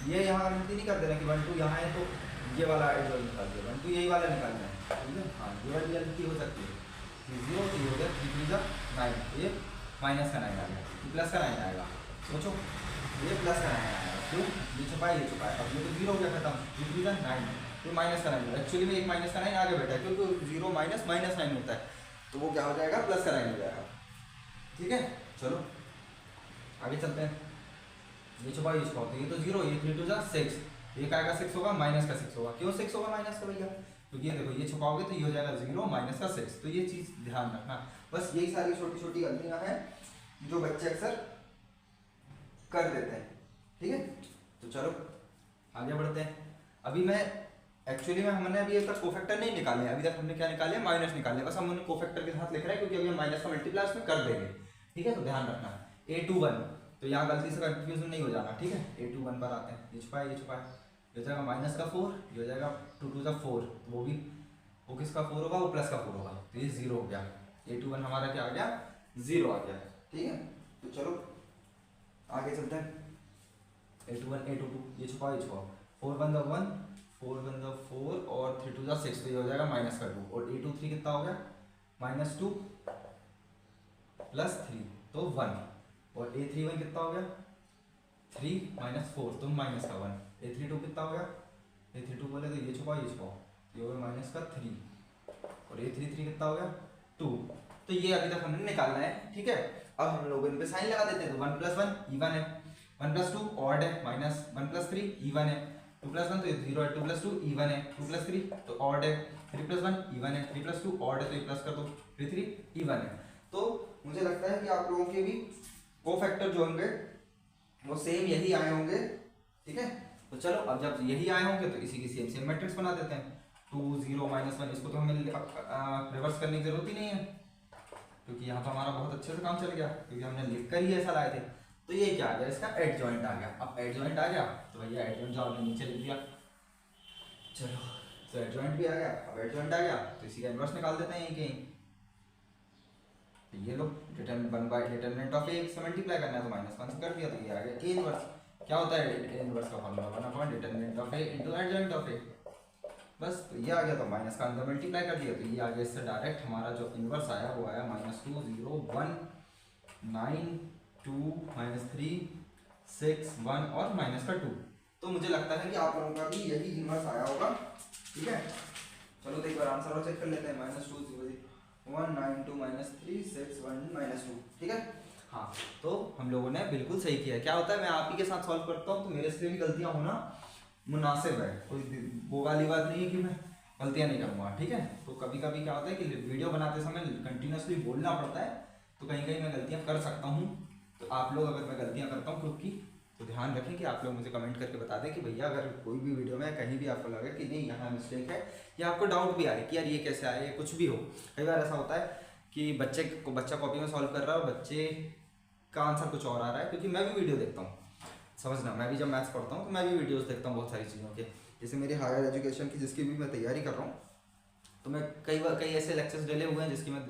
ये यहाँ गलती नहीं कर देना कि 1 2 यहाँ है तो ये वाला एडजॉइंट निकाल दिया, 1 2 यही वाला निकालना है, ठीक है। हाँ, ये वाली गलती हो सकती है। 0 तो ये हो गया 3 3 9, ये माइनस का 9 आ गया, प्लस का 9 आएगा। सोचो, ये प्लस का 9 आएगा, क्यों, ये छुपाए ये छुपाए, अब ये तो 0 हो गया खत्म, 3 3 9, तो माइनस का 9। एक्चुअली में एक माइनस का 9 आगे बैठा है, क्योंकि 0 माइनस -9 होता है, तो वो क्या हो जाएगा, प्लस का 9 हो जाएगा, ठीक है। चलो आगे चलते हैं। ये छुपाओ ये छुपाओ, तो ये तो 0, ये 3 2 6, ये क्या आएगा 6 होगा, माइनस का 6 होगा। क्यों 6 होगा माइनस का भैया, क्योंकि ये देखो, ये छुपाओगे तो ये हो जाएगा 0 माइनस का 6। तो ये चीज़ ध्यान रखना, बस यही सारी छोटी छोटी गलतियां हैं जो बच्चे अक्सर कर देते हैं, ठीक है। तो चलो आगे बढ़ते हैं। अभी मैं एक्चुअली में हमने अभी तक कोफैक्टर नहीं निकाले, अभी तक हमने क्या निकाले, माइनस निकाले, बस हमने कोफैक्टर के साथ लिख रहे हैं क्योंकि अभी हम माइनस का मल्टीप्लाई उसमें कर देंगे, ठीक है। तो ध्यान रखना a21, तो यहाँ गलती से कंफ्यूजन नहीं हो जाना, ठीक है। a21 पर आते हैं, ये छुपाए ये छुपाए, ये हो जाएगा माइनस का 4, ये हो जाएगा 2 2 जा 4, वो भी वो किसका 4 होगा, वो प्लस का 4 होगा, तो ये 0 हो गया, a21 हमारा क्या आ गया, 0 आ गया, ठीक है। तो चलो आगे चलते हैं, a21 a22, ये छुपाओ ये छुपाओ, 4 1 1 4 1 4 और 3 2 6, तो ये हो जाएगा माइनस का 2, और a23 कितना हो गया, -2 + 3 तो 1, और a31 कितना हो गया, 3 - 4 तो माइनस का 1, a32 कितना हो गया, a32 बोले तो ये छुपाओ ये छुपाओ, ये हो गया -3, और a33 कितना हो गया, 2। तो ये अभी तक हमने निकालना है, ठीक है। अब हम लोग इन पे साइन लगा देते हैं, तो 1 + 1 इवन है, 1 + 2 ऑड है, -1 + 3 इवन है, 2 + 1 तो ये 0 है, 2 + 2 इवन है, 2 + 3 तो ऑड है, 3 + 1 इवन है, 3 + 2 ऑड है, तो ये प्लस कर दो, 3 3 इवन है। तो मुझे लगता है कि आप लोगों के भी कोफैक्टर जो होंगे वो सेम यही आए होंगे, ठीक है। तो चलो अब जब यही आए होंगे तो इसी की सेम सेम मैट्रिक्स बना देते हैं, 2 0 -1, इसको तो हमें रिवर्स करने की जरूरत ही नहीं है क्योंकि यहाँ तो हमारा बहुत अच्छे से काम चल गया, क्योंकि हमने लिख कर ही ऐसा लाए थे। तो ये क्या आ गया, इसका एडजॉइंट आ गया। अब एडजॉइंट आ गया तो भैया एडजॉइंट जाओ नीचे लिख दिया, चलो तो एडजॉइंट भी आ गया। अब एडजॉइंट आ गया तो इसी का इनवर्स निकाल देते हैं कहीं, तो ये लो डिटरमिनेंट ऑफ ए से मल्टीप्लाई करना है तो -1 से कर दिया, तो ये आ गया ए इनवर्स। क्या होता है ए इनवर्स का formula, 1/, determinant of A into adjoint of A, बस। तो ये आ गया, तो माइनस का अंदर मल्टीप्लाई कर दिया, तो ये आ गया, इससे डायरेक्ट हमारा जो इनवर्स आया वो आया -2 0 1 9 2 -3 6 1 और -2। तो मुझे लगता है कि आप लोगों का भी यही इनवर्स आया होगा, ठीक है। चलो तो एक बार आंसर और चेक कर लेते हैं, -2 0 1 9 2 -3 6 1 -2, ठीक है। हाँ, तो हम लोगों ने बिल्कुल सही किया है। क्या होता है, मैं आप ही के साथ सॉल्व करता हूँ तो मेरे से भी गलतियाँ होना मुनासिब है, कोई वो वाली बात नहीं है कि मैं गलतियाँ नहीं करूँगा, ठीक है। तो कभी कभी क्या होता है कि वीडियो बनाते समय कंटिन्यूसली बोलना पड़ता है, तो कहीं कहीं मैं गलतियाँ कर सकता हूँ। तो आप लोग अगर मैं गलतियाँ करता हूँ क्योंकि, तो ध्यान रखें कि आप लोग मुझे कमेंट करके बता दें कि भैया अगर कोई भी वीडियो में कहीं भी आपको लगे कि नहीं यहाँ मिस्टेक है, या आपको डाउट भी आए कि यार ये कैसे आए, कुछ भी हो। कई बार ऐसा होता है कि बच्चा कॉपी में सॉल्व कर रहा है और बच्चे का आंसर कुछ और आ रहा है, क्योंकि मैं भी वीडियो देखता हूँ, समझना, मैं भी जब मैथ्स पढ़ता हूँ तो मैं भी वीडियोस देखता हूँ बहुत सारी चीज़ों के। जैसे मेरी हायर एजुकेशन की जिसकी भी मैं तैयारी कर रहा हूँ, तो मैं कई ऐसे लेक्चर्स डले हुए हैं जिसकी मैं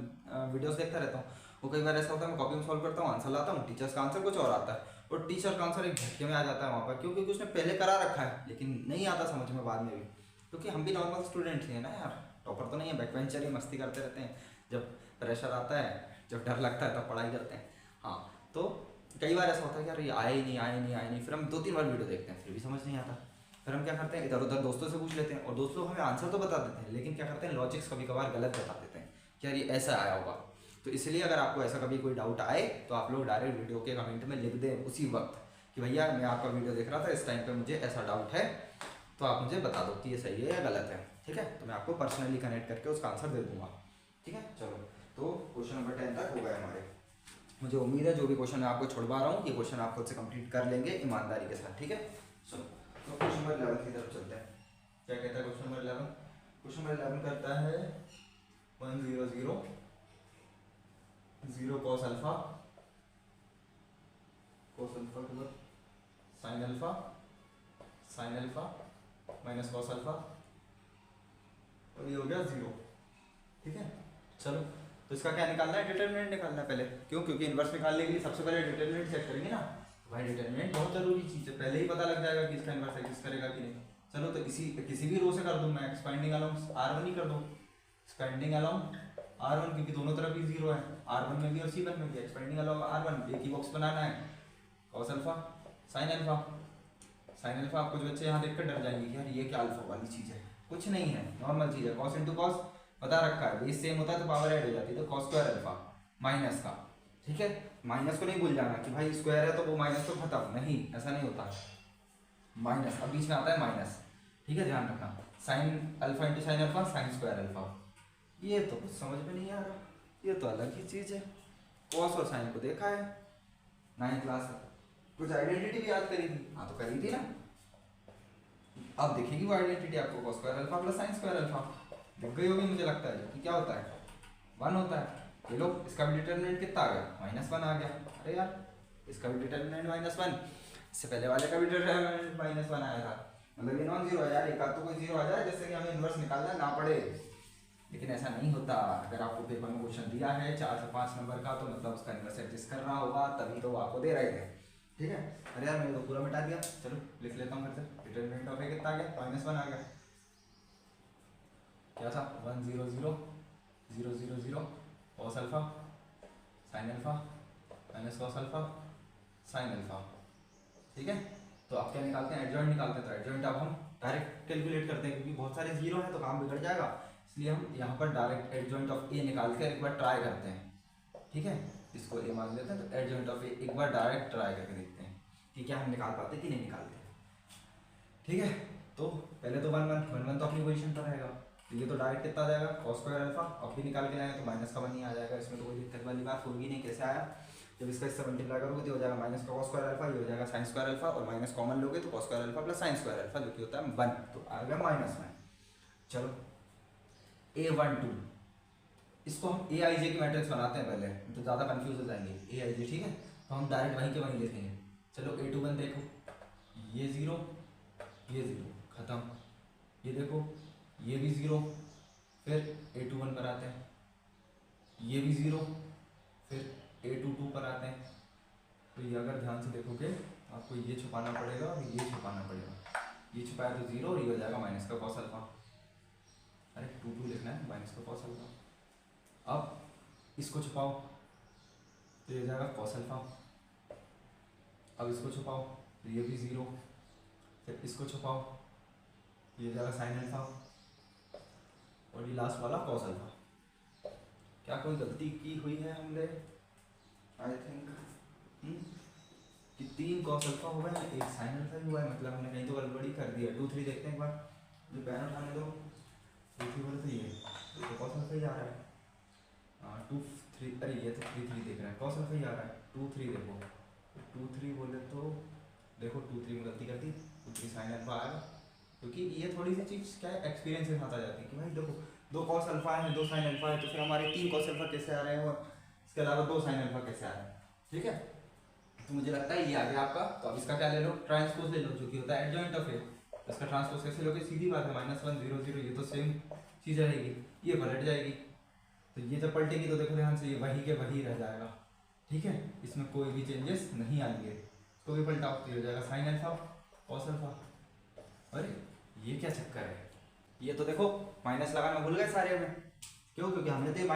वीडियोस देखता रहता हूँ। वो कई बार ऐसा होता है मैं कॉपी में सॉल्व करता हूँ, आंसर लाता हूँ, टीचर्स का आंसर कुछ और आता है, और टीचर का आंसर एक झटके में आ जाता है वहाँ पर, क्योंकि उसने पहले करा रखा है लेकिन नहीं आता समझ में बाद में भी, क्योंकि हम भी नॉर्मल स्टूडेंट हैं ना यार, टॉपर तो नहीं है, बैक बेंचर ही, मस्ती करते रहते हैं, जब प्रेशर आता है, जब डर लगता है तब पढ़ाई करते हैं। हाँ, तो कई बार ऐसा होता है कि यार ये आए नहीं, फिर हम 2-3 बार वीडियो देखते हैं फिर भी समझ नहीं आता, फिर हम क्या करते हैं, इधर उधर दोस्तों से पूछ लेते हैं, और दोस्त लोग हमें आंसर तो बता देते हैं लेकिन क्या करते हैं, लॉजिक्स कभी कभार गलत बता देते हैं कि यार ये ऐसा आया होगा। तो इसलिए अगर आपको ऐसा कभी कोई डाउट आए तो आप लोग डायरेक्ट वीडियो के कमेंट में लिख दें उसी वक्त कि भैया मैं आपका वीडियो देख रहा था, इस टाइम पे मुझे ऐसा डाउट है, तो आप मुझे बता दो कि ये सही है या गलत है, ठीक है। तो मैं आपको पर्सनली कनेक्ट करके उसका आंसर दे दूंगा, ठीक है। चलो, तो क्वेश्चन नंबर 10 तक हो गए हमारे। मुझे उम्मीद है जो भी क्वेश्चन मैं आपको छुड़वा रहा हूँ ये क्वेश्चन आप खुद से कंप्लीट कर लेंगे ईमानदारी के साथ, ठीक है। चलो, तो क्वेश्चन नंबर 11 की तरफ चलते हैं। क्या कहता है क्वेश्चन नंबर 11? क्वेश्चन नंबर 11 करता है 1 0 0 0 cos अल्फा के बाद sin alpha minus cos alpha, और ये हो गया 0, ठीक है। चलो, तो इसका क्या निकालना है, डिटरमिनेंट निकालना है पहले। क्यों? क्योंकि इन्वर्स निकालने के लिए सबसे पहले डिटरमिनेंट चेक करेंगे ना, भाई डिटरमिनेंट बहुत जरूरी चीज़ है, पहले ही पता लग जाएगा कि इसका इन्वर्स एग्जिस्ट करेगा कि नहीं। चलो, तो किसी भी रो से कर दूं मैं, एक्सपेंडिंग अलोंग R1 ही कर दूं, एक्सपेंडिंग अलोंग R1, क्योंकि दोनों तरफ ही 0 है, R1 में भी और C1 में भी। एक्सपेंडिंग अलोंग R1 एक ही बॉक्स बनाना है, cos alpha sin alpha. sin alpha आपको जो बच्चे यहाँ देखकर डर जाएंगे कि यार ये क्या अल्फा वाली चीज़ है, कुछ नहीं है, नॉर्मल चीज़ है। cos इंटू कॉस बता रखा है, बेस सेम होता है तो पावर ऐड हो जाती है, तो cos स्क्वायर अल्फा माइनस का, ठीक है। माइनस को नहीं भूल जाना कि भाई स्क्वायर है तो वो माइनस तो खत्म, नहीं, ऐसा नहीं होता, माइनस अब बीच में आता है माइनस, ठीक है, ध्यान रखना। sin alpha into sine alpha sine square alpha, ये तो कुछ समझ में नहीं आ रहा, ये तो अलग ही चीज़ है। cos और साइन को देखा है 9th क्लास, कुछ आइडेंटिटी भी याद करी थी, हाँ तो करी थी ना, अब दिखेगी वो आइडेंटिटी आपको, cos square alpha plus sine square alpha दिख गई होगी मुझे लगता है, जो कि क्या होता है 1 होता है। ये लो इसका भी डिटरमिनेंट कितना आ गया -1 आ गया। अरे यार इसका भी डिटरमिनेंट -1, इससे पहले वाले का भी डिटरमिनेंट -1 आया था, मतलब ये नॉन जीरो है यार, एक आध तो कोई जीरो आ जाए जिससे कि हमें इन्वर्स निकालना ना पड़े, लेकिन ऐसा नहीं होता। अगर आपको पेपर में क्वेश्चन दिया है 4 से 5 नंबर का तो मतलब उसका इन्वर्स एडजस्ट कर रहा होगा, तभी तो वो आपको दे रहे थे, ठीक है। अरे यार मैंने तो पूरा मिटा दिया, चलो लिख लेता हूँ फिर से। डिटरमिनेंट ऑफ ए कितना आ गया -1 आ गया, क्या था 1 0 0 0 0 0 cos alpha sin alpha minus cos alpha sin alpha, ठीक है। तो आप क्या निकालते हैं, एडजॉइंट निकालते हैं। तो एडजॉइंट अब हम डायरेक्ट कैलकुलेट करते हैं, क्योंकि बहुत सारे जीरो हैं तो काम बिगड़ जाएगा, इसलिए हम यहाँ पर डायरेक्ट एडजॉइंट ऑफ ए निकाल कर एक बार ट्राई करते हैं, ठीक है। इसको ए मान लेते हैं, तो एडजॉइंट ऑफ ए एक बार डायरेक्ट ट्राई करके देखते हैं कि क्या हम निकाल पाते कि नहीं निकालते, ठीक है। तो पहले तो 1 1 तो अपनी पोजीशन पर रहेगा, तो ये तो डायरेक्ट कितना आ जाएगा cos स्क्वायर अल्फा, अब भी निकाल के लाएंगे तो -1 ही आ जाएगा, इसमें तो कोई दिक्कत वाली बात होगी नहीं। कैसे आया, जब इसका इससे मल्टीप्लाई करोगे तो हो जाएगा -cos स्क्वायर अल्फा, ये हो जाएगा sin स्क्वायर अल्फा, और माइनस कॉमन लोगे तो cos square alpha plus sin square alpha, जो कि होता है 1, तो आ गया -1। चलो A12, इसको हम AIJ की मैट्रिक्स बनाते हैं पहले, तो ज़्यादा कंफ्यूज हो जाएंगे AIJ, ठीक है। तो हम डायरेक्ट वहीं के वहीं लिखेंगे। चलो A21 देखो, ये 0 खत्म, ये देखो ये भी 0, फिर A21 पर आते हैं, ये भी 0, फिर A22 पर आते हैं। तो ये अगर ध्यान से देखोगे आपको ये छुपाना पड़ेगा और ये छुपाना पड़ेगा, ये छुपाया तो 0 और ये हो जाएगा माइनस का cos अल्फा, अरे 22 लिखना है माइनस का cos अल्फा। अब इसको छुपाओ तो ये हो जाएगा cos अल्फा, अब इसको छुपाओ तो ये भी 0, फिर इसको छुपाओ ये हो जाएगा sin अल्फा, और ये लास्ट वाला cos अल्फा। क्या कोई गलती की हुई है हमने, आई थिंक कि 3 cos अल्फा हो गए, एक sin अल्फा ही हुआ है, मतलब हमने कहीं तो गड़बड़ी कर दी है। 2 3 देखते हैं एक बार, जो पैन उठाने दो, 2 3 बोले तो ये तो cos अल्फा ही आ रहा है, 2 3, अरे ये तो 3 3 देख रहा है, cos अल्फा ही आ रहा है। 2 3 देखो, 2 3 बोले तो देखो 2 3 में गलती कर दी, 2 3 sin अल्फा आएगा, क्योंकि ये थोड़ी सी चीज़ क्या है एक्सपीरियंस के साथ आ जाती है कि भाई देखो 2 cos अल्फा है 2 sin अल्फा है, तो फिर हमारे 3 cos अल्फा कैसे आ रहे हैं और इसके अलावा 2 sin अल्फा कैसे आ रहे हैं, ठीक है। तो मुझे लगता है ये आ गया आपका। तो अब इसका क्या ले लो, ट्रांसपोज ले लो, जो कि होता है एडजॉइंट ऑफ ए। इसका ट्रांसपोज कैसे लोगे, सीधी बात है -1 0 0, ये तो सेम चीज़ रहेगी, ये पलट जाएगी, तो ये जब पलटेगी तो देखो ध्यान से ये वही के वही रह जाएगा, ठीक है, इसमें कोई भी चेंजेस नहीं आएंगे। इसको भी पलटाओ तो ये हो जाएगा sin अल्फा cos अल्फा। अरे ये क्या चक्कर है, ये तो देखो माइनस लगाना भूल गए सारे में, क्यों, क्योंकि हमने तो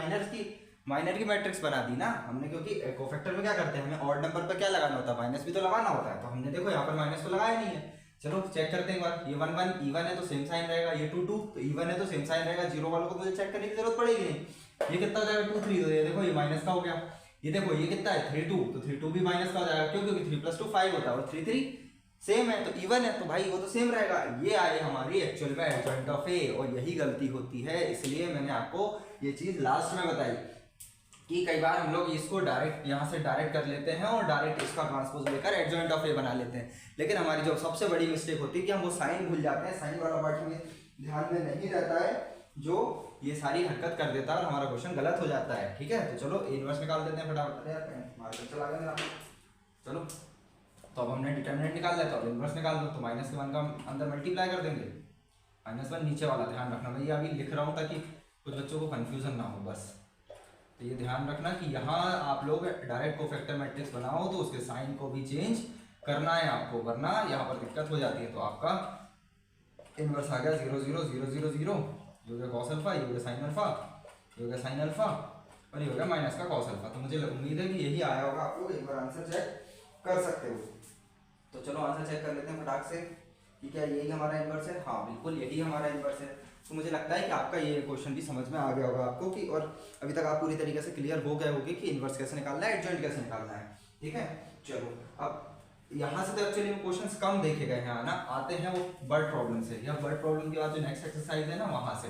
माइनर की मैट्रिक्स बना दी ना हमने, क्योंकि कोफैक्टर में क्या करते हैं हमें ऑड नंबर पर क्या लगाना होता है, माइनस भी तो लगाना होता है, तो हमने देखो यहाँ पर माइनस तो लगाया नहीं है। चलो चेक करते हैं एक बार, ये 1 1 इवन है तो सेम साइन रहेगा, ये 2 2 तो इवन है तो सेम साइन रहेगा, जीरो वालों को मुझे चेक करने की जरूरत पड़ेगी नहीं। ये कितना हो जाएगा 2 3, तो ये देखो ये माइनस का हो गया, ये देखो ये कितना है 3 2, तो 3 2 भी माइनस का हो जाएगा, क्यों, क्योंकि 3 + 2 5 होता है और 3 3 सेम है, तो इवन है तो भाई वो तो सेम रहेगा। ये आए हमारी एक्चुअल में एडजॉइंट ऑफ ए, और यही गलती होती है, इसलिए मैंने आपको ये चीज लास्ट में बताई कि कई बार हम लोग इसको डायरेक्ट यहाँ से डायरेक्ट कर लेते हैं और डायरेक्ट इसका ट्रांसपोज लेकर एडजॉइंट ऑफ ए बना लेते हैं, लेकिन हमारी जो सबसे बड़ी मिस्टेक होती है कि हम वो साइन भूल जाते हैं, साइन वाला पार्ट में ध्यान में नहीं रहता है, जो ये सारी हरकत कर देता है और हमारा क्वेश्चन गलत हो जाता है, ठीक है। तो चलो इनवर्स निकाल देते हैं फटाफट, मार्कर चला गया मेरा। चलो तो अब हमने डिटरमिनेंट निकाल लिया, तो अब इनवर्स निकाल दो, तो -1 का अंदर मल्टीप्लाई कर देंगे, -1 नीचे वाला ध्यान रखना, मैं ये अभी लिख रहा हूँ ताकि कुछ बच्चों को कन्फ्यूजन ना हो बस। तो ये ध्यान रखना कि यहाँ आप लोग डायरेक्ट कोफैक्टर मैट्रिक्स बनाओ तो उसके साइन को भी चेंज करना है आपको, वरना यहाँ पर दिक्कत हो जाती है। तो आपका इनवर्स आ गया 0 0 0 0 0, ये हो गया cos अल्फा, ये हो गया sin अल्फा, ये हो गया sin अल्फा, और ये हो गया माइनस का cos अल्फा। तो मुझे उम्मीद है कि यही आया होगा, आप लोग एक बार आंसर चेक कर सकते हो। तो चलो आंसर चेक कर लेते हैं फटाक से कि क्या यही हमारा इनवर्स है, हाँ बिल्कुल यही हमारा इनवर्स है। तो मुझे लगता है कि आपका ये क्वेश्चन भी समझ में आ गया होगा आपको कि, और अभी तक आप पूरी तरीके से क्लियर हो गए होंगे कि इनवर्स कैसे निकालना है, एडजॉइंट कैसे निकालना है, ठीक है। चलो अब यहाँ से तो एक्चुअली में क्वेश्चंस कम देखे गए हैं ना, आते हैं वो वर्ड प्रॉब्लम से, या वर्ड प्रॉब्लम के बाद जो नेक्स्ट एक्सरसाइज है ना वहाँ से,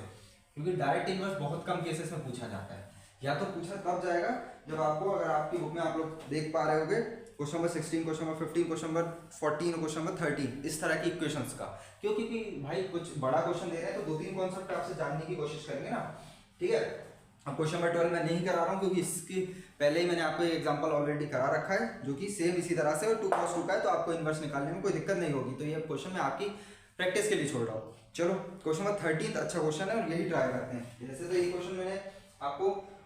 क्योंकि डायरेक्ट इनवर्स बहुत कम केसेस में पूछा जाता है, या तो पूछा तब जाएगा जब आपको, अगर आपकी बुक में आप लोग देख पा रहे होगे question number 16, question number 15, question number 14 और क्वेश्चन नंबर 13, इस तरह की इक्वेशंस का। क्यों? क्योंकि भाई कुछ बड़ा क्वेश्चन दे रहे हैं तो 2-3 कॉन्सेप्ट आपसे जानने की कोशिश करेंगे ना, ठीक है। अब क्वेश्चन नंबर 12 मैं नहीं करा रहा हूँ क्योंकि इसकी पहले ही मैंने आपको एक एग्जांपल ऑलरेडी करा रखा है जो कि सेम इसी तरह से और 2 क्रॉस 2 का है, तो आपको इनवर्स निकालने में कोई दिक्कत नहीं होगी। तो ये क्वेश्चन मैं आपकी प्रैक्टिस के लिए छोड़ रहा हूँ। चलो क्वेश्चन नंबर 13 अच्छा क्वेश्चन है और यही ट्राई करते हैं। जैसे तो ये क्वेश्चन मैंने आपको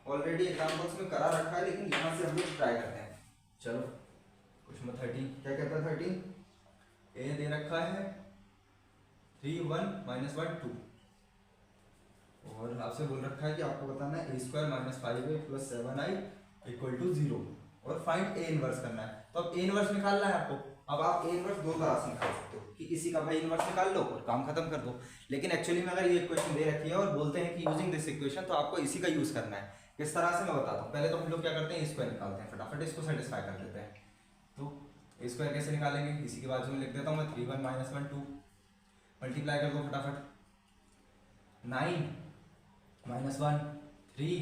ऑलरेडी एग्जाम्पल्स में करा रखा है, लेकिन यहाँ से हम लोग ट्राई करते हैं। चलो क्वेश्चन नंबर 13 क्या कहता है? 13 ए दे रखा है 3 1 -1 2 और आपसे बोल रखा है कि आपको बताना है a² - 5a + 7i = 0 और फाइंड a इनवर्स करना है। तो अब a इनवर्स निकालना है आपको। अब आप a इनवर्स दो तरह से निकाल सकते हो कि इसी का भाई इनवर्स निकाल लो और काम खत्म कर दो। लेकिन एक्चुअली में अगर ये इक्वेशन दे रखी है और बोलते हैं कि यूजिंग दिस इक्वेशन, तो आपको इसी का यूज करना है। किस तरह से मैं बताता हूँ। पहले तो हम लोग क्या करते हैं, a² निकालते हैं, फटाफट इसको सेटिस्फाई कर लेते हैं। तो a² कैसे निकालेंगे, इसी के बाजू में लिख देता हूँ मैं 3 1 -1 2 मल्टीप्लाई कर दो फटाफट। 9 -1 3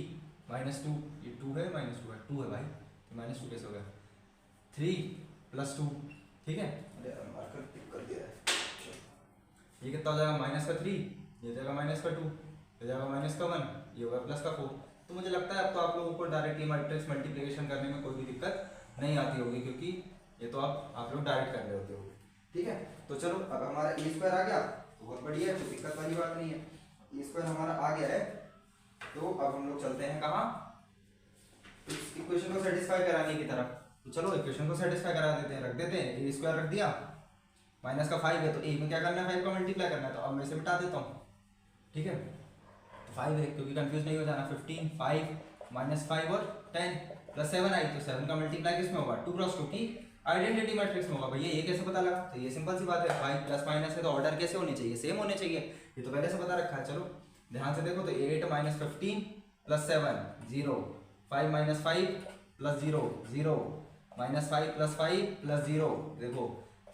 -2, ये 2 है -2 है, 2 है भाई, तो -2 कैसे हो गया? 3 + 2, ठीक है। अरे मार्कर टिक कर दिया है। ये कितना हो जाएगा? -3, ये जाएगा -2, ये जाएगा -1, ये होगा +4। तो मुझे लगता है अब तो आप लोगों को डायरेक्टली मैट्रिक्स मल्टीप्लिकेशन करने में कोई भी दिक्कत नहीं आती होगी, क्योंकि ये तो आप लोग डायरेक्ट कर रहे होते हो, ठीक है। तो चलो अब हमारा a² आ गया तो बहुत बढ़िया है, कोई दिक्कत वाली बात नहीं है। a² हमारा आ गया है, तो अब हम लोग चलते हैं कहाँ? इस इक्वेशन को सेटिस्फाई कराने की तरफ। तो चलो इक्वेशन को सेटिस्फाई करा देते हैं, रख देते हैं। a² रख दिया, माइनस का 5 है तो a में क्या करना है? 5 का मल्टीप्लाई करना है, तो अब मैं इसे मिटा देता हूँ, ठीक है। 5 है क्योंकि कंफ्यूज नहीं हो जाना। 15 5 -5 और 10 + 7i, तो 7 का मल्टीप्लाई किस में होगा? 2 क्रॉस 2 की आइडेंटिटी मैट्रिक्स में होगा। भैया ये कैसे पता लगा? तो ये सिंपल सी बात है, 5 प्लस माइनस है तो ऑर्डर कैसे होने चाहिए? सेम होने चाहिए, ये तो पहले से पता रखा है। चलो ध्यान से देखो, तो 8 - 15 + 7 0, 5 - 5 + 0 0, -5 + 5 + 0, देखो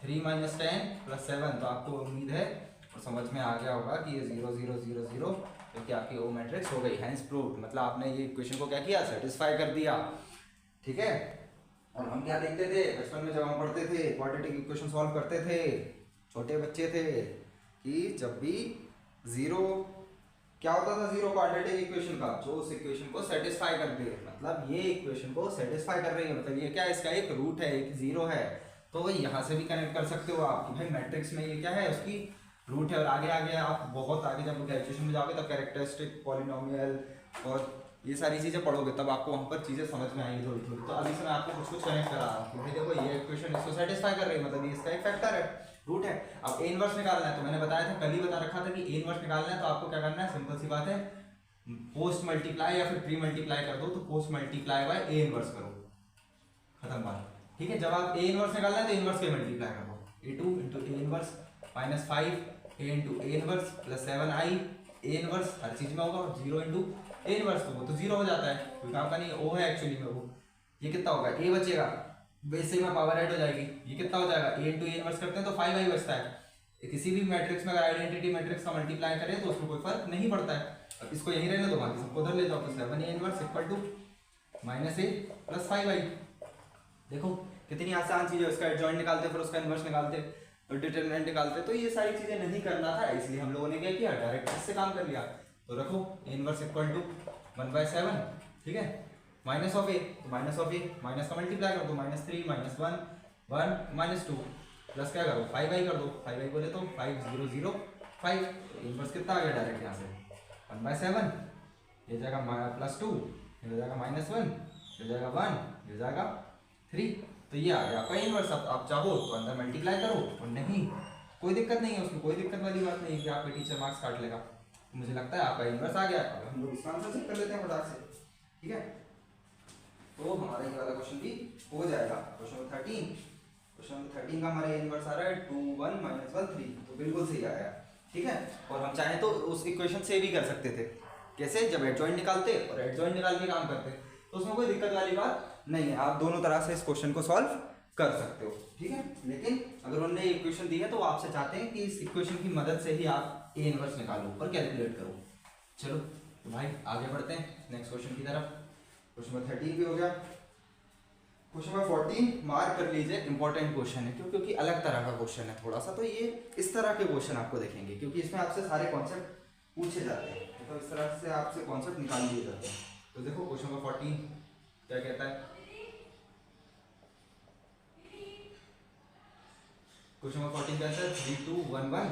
3 - 10 + 7। तो आपको उम्मीद है और समझ में आ गया होगा कि ये 0 0 0 0 क्योंकि आपकी ओ मैट्रिक्स हो गई, हैंस प्रूव्ड। मतलब आपने ये इक्वेशन को क्या किया? सेटिस्फाई कर दिया, ठीक है। और हम क्या देखते थे बचपन में जब हम पढ़ते थे, क्वाड्रेटिक इक्वेशन सॉल्व करते थे, छोटे बच्चे थे, कि जब भी जीरो क्या होता था, जीरो क्वाड्रेटिक इक्वेशन का, जो उस इक्वेशन को सेटिस्फाई कर दे, मतलब ये इक्वेशन को सेटिस्फाई कर रही है, मतलब ये क्या है? इसका एक रूट है, एक जीरो है। तो यहाँ से भी कनेक्ट कर सकते हो आप कि भाई मैट्रिक्स में ये क्या है? उसकी रूट है। और आगे आगे आप बहुत आगे जब ग्रेजुएशन में जाओगे तब कैरेक्टरिस्टिक, पॉलिनोमियल और ये सारी चीज़ें पढ़ोगे, तब आपको वहाँ पर चीज़ें समझ में आएंगी थोड़ी थोड़ी। तो अभी से मैं आपको कुछ कुछ कनेक्ट करा रहा हूँ कि भाई देखो ये इक्वेशन इसको सेटिस्फाई कर रही है, मतलब ये इसका एक फैक्टर है, रूट है। अब a इनवर्स निकालना है, तो मैंने बताया था, कल ही बता रखा था कि a इनवर्स निकालना है तो आपको क्या करना है? सिंपल सी बात है, पोस्ट मल्टीप्लाई या फिर प्री मल्टीप्लाई कर दो। तो post multiply bye a inverse करो, खत्म बात, ठीक है। जब आप a इनवर्स निकालना है तो इनवर्स के मल्टीप्लाई कर दो, a2 × a inverse -5 a × a inverse + 7i a inverse, हर चीज में होगा, और 0 × a इनवर्स, तो वो तो 0 हो जाता है क्योंकि आपका नहीं o है एक्चुअली में वो। ये कितना होगा? a बचेगा, वैसे में पावर ऐड हो जाएगी, ये कितना हो जाएगा? a × a इनवर्स करते हैं तो 5i बचता है। किसी भी मैट्रिक्स में अगर आइडेंटिटी मैट्रिक्स का मल्टीप्लाई करें तो उसमें कोई फर्क नहीं पड़ता है। अब इसको यहीं रहने दो, बाकी सबको उधर ले जाओ, तो 7a इनवर्स = -a + 5i। देखो कितनी आसान चीज है, उसका एडजॉइंट निकालते फिर उसका इनवर्स निकालते और डिटरमिनेंट निकालते। तो ये सारी चीजें नहीं करना था, इसलिए हम लोगों ने क्या किया? डायरेक्ट इससे काम कर लिया। तो रखो a इनवर्स = 1/7, ठीक है। माइनस ऑफ a, तो माइनस ऑफ a माइनस का मल्टीप्लाई कर दो, -3 -1 1 -2 प्लस क्या करो? 5i कर दो, 5i बोले तो 5 0 0 5। तो इनवर्स कितना आ गया डायरेक्ट यहाँ से? 1/7, ये जाएगा +2, ये जाएगा -1, ये जाएगा 1, ये जाएगा 3। तो ये आ गया आपका इनवर्स। अब आप चाहो तो अंदर मल्टीप्लाई करो, और नहीं कोई दिक्कत नहीं है, उसमें कोई दिक्कत वाली बात नहीं है कि आपका टीचर मार्क्स काट लेगा। तो मुझे लगता है आपका इनवर्स आ गया। अब हम लोग इसका आंसर चेक कर लेते हैं फटाक से, ठीक है। तो हमारा ये वाला क्वेश्चन भी हो जाएगा। क्वेश्चन नंबर 13 का हमारा इनवर्स आ रहा है 2 1 -1 3, तो बिल्कुल सही आया, ठीक है। और हम चाहें तो उस इक्वेशन से भी कर सकते थे, कैसे? जब एडजॉइंट निकालते और एडजॉइंट निकाल के काम करते, तो उसमें कोई दिक्कत वाली बात नहीं है। आप दोनों तरह से इस क्वेश्चन को सॉल्व कर सकते हो, ठीक है। लेकिन अगर उन्होंने इक्वेशन दी है तो आपसे चाहते हैं कि इस इक्वेशन की मदद से ही आप a इनवर्स निकालो और कैलकुलेट करो। चलो तो भाई आगे बढ़ते हैं नेक्स्ट क्वेश्चन की तरफ। क्वेश्चन नंबर 13 भी हो गया। क्वेश्चन नंबर 14 मार्क कर लीजिए, इंपॉर्टेंट क्वेश्चन है क्यों, क्योंकि अलग तरह का क्वेश्चन है थोड़ा सा, तो ये इस तरह के क्वेश्चन आपको देखेंगे क्योंकि इसमें आपसे सारे कॉन्सेप्ट पूछे जाते हैं, तो इस तरह से आपसे कॉन्सेप्ट निकाल दिए जाते हैं। तो देखो क्वेश्चन नंबर 14 क्या कहता है। क्वेश्चन नंबर 14 कहता है 3 2 1 1,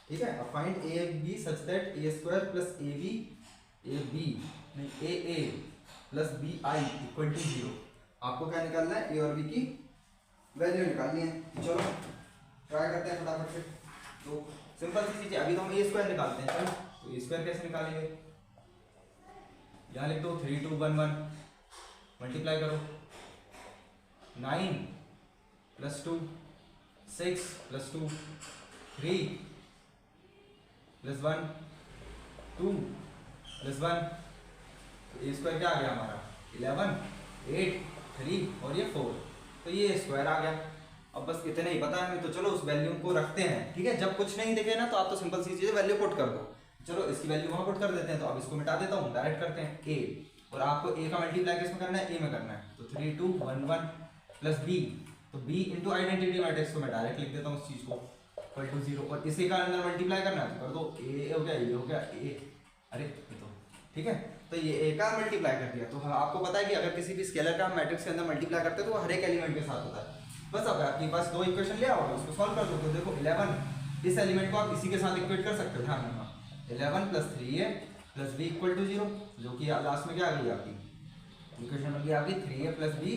ठीक है। अब find A B such that A square plus A B नहीं A A plus B I equal to 0। आपको क्या निकालना है, ए और बी की वैल्यू निकालनी है। चलो ट्राई करते हैं फटाफट से। तो सिंपल सी चीज है, अभी तो हम ए स्क्वायर निकालते हैं। चलो तो ए स्क्वायर कैसे निकालेंगे, यहाँ लिख दो 3 2 1 1, मल्टीप्लाई करो 9 प्लस 2 6 प्लस 2 3 प्लस 1 2 प्लस 1, तो ए स्क्वायर क्या आ गया हमारा 11 8 3 और ये 4, तो ये स्क्वायर आ गया। अब बस इतना ही पता है, तो चलो उस वैल्यू को रखते हैं, ठीक है। जब कुछ नहीं दिखे ना तो आप तो सिंपल सी चीज़ वैल्यू पुट कर दो। चलो इसकी वैल्यू वहाँ पुट कर देते हैं, तो अब इसको मिटा देता हूँ, डायरेक्ट करते हैं ए, और आपको ए का मल्टीप्लाई किसमें करना है, ए में करना है। तो 3 2 1 1 प्लस बी, तो बी इंटू आइडेंटिटी मैट्रिक्स को मैं डायरेक्ट लिख देता हूँ उस चीज़ को इक्वल टू 0, और इसी का अंदर मल्टीप्लाई करना है तो कर दो, ए हो गया ये हो गया ए, अरे ये तो ठीक है। तो ये ए का मल्टीप्लाई कर दिया। तो हाँ आपको पता है कि अगर किसी भी स्केलर का हम मैट्रिक्स के अंदर मल्टीप्लाई करते हैं तो वो हर एक एलिमेंट के साथ होता है। बस अब आपके पास दो इक्वेशन ले आओ, उसको सॉल्व कर दो। तो देखो 11 इस एलिमेंट को आप इसी के साथ इक्वेट कर सकते हो, ध्यान रखना 11 plus 3a plus B equal to 0, जो कि लास्ट में क्या आ गई आपकी इक्वेशन बन गई आपकी 3a plus B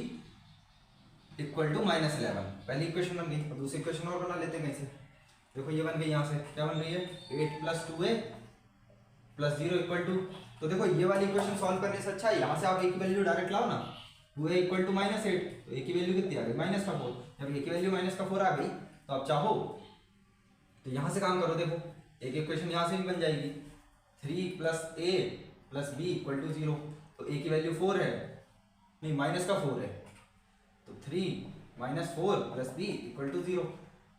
equal to -11। पहली इक्वेशन बन गई। अब दूसरी इक्वेशन और बना लेते हैं कहीं से। देखो ये बन गई, यहाँ से क्या बन रही है 8 plus 2a plus 0 equal to, तो देखो ये वाली इक्वेशन सॉल्व करने से अच्छा है यहाँ से आप a की वैल्यू डायरेक्ट लाओ ना, 2a इक्वल टू -8, तो a की वैल्यू कितनी आ गई -4। जब a की वैल्यू -4 आ गई तो आप चाहो तो यहाँ से काम करो। देखो एक इक्वेशन यहाँ से भी बन जाएगी 3 plus a plus b equal to 0, तो a की वैल्यू 4 है, नहीं -4 है, तो 3 -4 प्लस b इक्वल टू 0,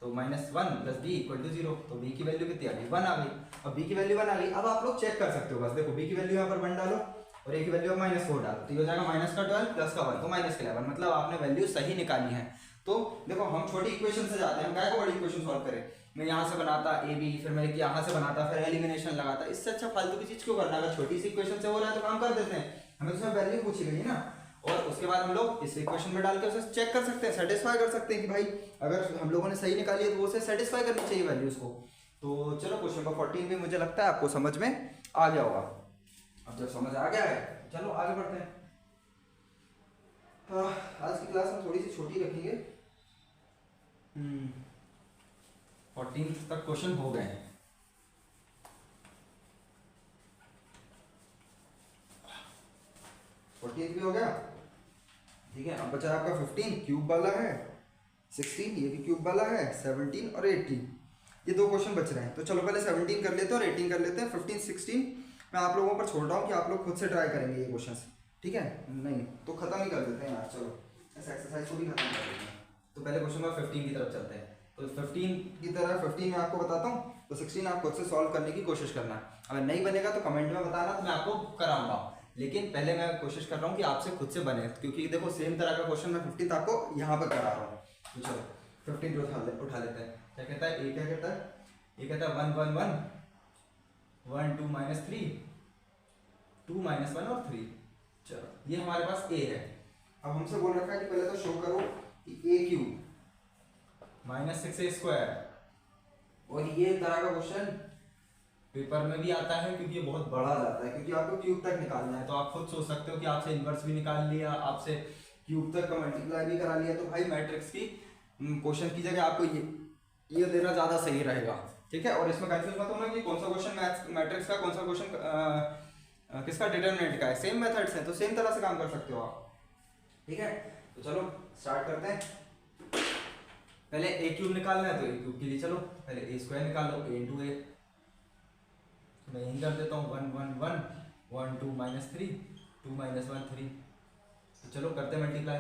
तो -1 प्लस b इक्वल टू 0, तो b की वैल्यू कितनी आ गई 1 आ गई। अब b की वैल्यू 1 आ गई, अब आप लोग चेक कर सकते हो बस। देखो b की वैल्यू यहाँ पर 1 डालो और a की वैल्यू -4 डालो, तो ये हो जाएगा -12 प्लस का 1, तो -11, मतलब आपने वैल्यू सही निकाली है। तो देखो हम छोटी इक्वेशन से जाते हैं, हम क्या को बड़ी इक्वेशन सॉल्व करें। मैं यहाँ से बनाता ए बी, फिर मैं यहाँ से बनाता, फिर एलिमिनेशन लगाता, इससे अच्छा फालतू की चीज क्यों करना। अगर छोटी सी इक्वेशन से हो रहा है तो काम कर देते हैं, हमें तो उसमें वैल्यू पूछी गई है ना, और उसके बाद हम लोग इस इक्वेशन में डाल के उसे चेक कर सकते हैं, सेटिस्फाई कर सकते हैं कि भाई अगर हम लोगों ने सही निकाली है तो उसे सेटिस्फाई करनी चाहिए वैल्यूज को। तो चलो क्वेश्चन नंबर 14 भी मुझे लगता है आपको समझ में आ गया होगा। अब जब समझ आ गया है चलो आगे बढ़ते हैं। आज की क्लास हम थोड़ी सी छोटी रखेंगे, 14 तक क्वेश्चन हो गए हैं। भी हो गया, ठीक है। अब बचा आपका 15 क्यूब वाला है, 16 ये भी क्यूब वाला है, 17 और 18 ये दो क्वेश्चन बच रहे हैं। तो चलो पहले 17 कर लेते हैं और 18 कर लेते हैं। 15 16 मैं आप लोगों पर छोड़ रहा हूँ कि आप लोग खुद से ट्राई करेंगे ये क्वेश्चंस, ठीक है। नहीं तो खत्म ही कर देते हैं यार, चलो इस एक्सरसाइज को भी खत्म कर देते हैं। तो पहले क्वेश्चन नंबर 15 की तरफ चलते हैं। तो 15 की तरह 15 मैं आपको बताता हूँ, तो 16 आप खुद से सॉल्व करने की कोशिश करना। अगर नहीं बनेगा तो कमेंट में बताना, तो मैं आपको कराऊंगा, लेकिन पहले मैं कोशिश कर रहा हूँ कि आपसे खुद से बने, क्योंकि देखो सेम तरह का क्वेश्चन मैं 15 आपको यहाँ पर करा रहा हूँ। तो चलो 15 उठा लेते हैं। क्या कहता है, ए क्या कहता है, ये कहता है 1 1 1 1 2 -3 2 -1 और 3। चलो ये हमारे पास ए है। अब हमसे बोल रखा है कि पहले तो शो करो कि a क्यूब -6a², और ये तरह का क्वेश्चन पेपर में भी आता है क्योंकि ये बहुत बड़ा जाता है, क्योंकि आपको क्यूब तक निकालना है। तो आप खुद सोच सकते हो कि आपसे इनवर्स भी निकाल लिया, आपसे क्यूब तक का मल्टीप्लाई भी करा लिया, तो भाई मैट्रिक्स की क्वेश्चन की जगह आपको ये देना ज़्यादा सही रहेगा, ठीक है। और इसमें कंफ्यूज मत होना कि कौन सा क्वेश्चन मैट्रिक्स का, कौन सा क्वेश्चन किसका डिटरमिनेंट का है। सेम मेथड्स हैं तो सेम तरह से काम कर सकते हो आप, ठीक है। तो चलो स्टार्ट करते हैं। पहले ए क्यूब निकालना है, तो ए क्यूब के लिए चलो पहले ए स्क्वायर निकाल लो, a इंटू ए। मैं यही कर देता हूँ 1 1 1 1 2 -3 2 -1 3। तो चलो करते हैं मल्टीप्लाई।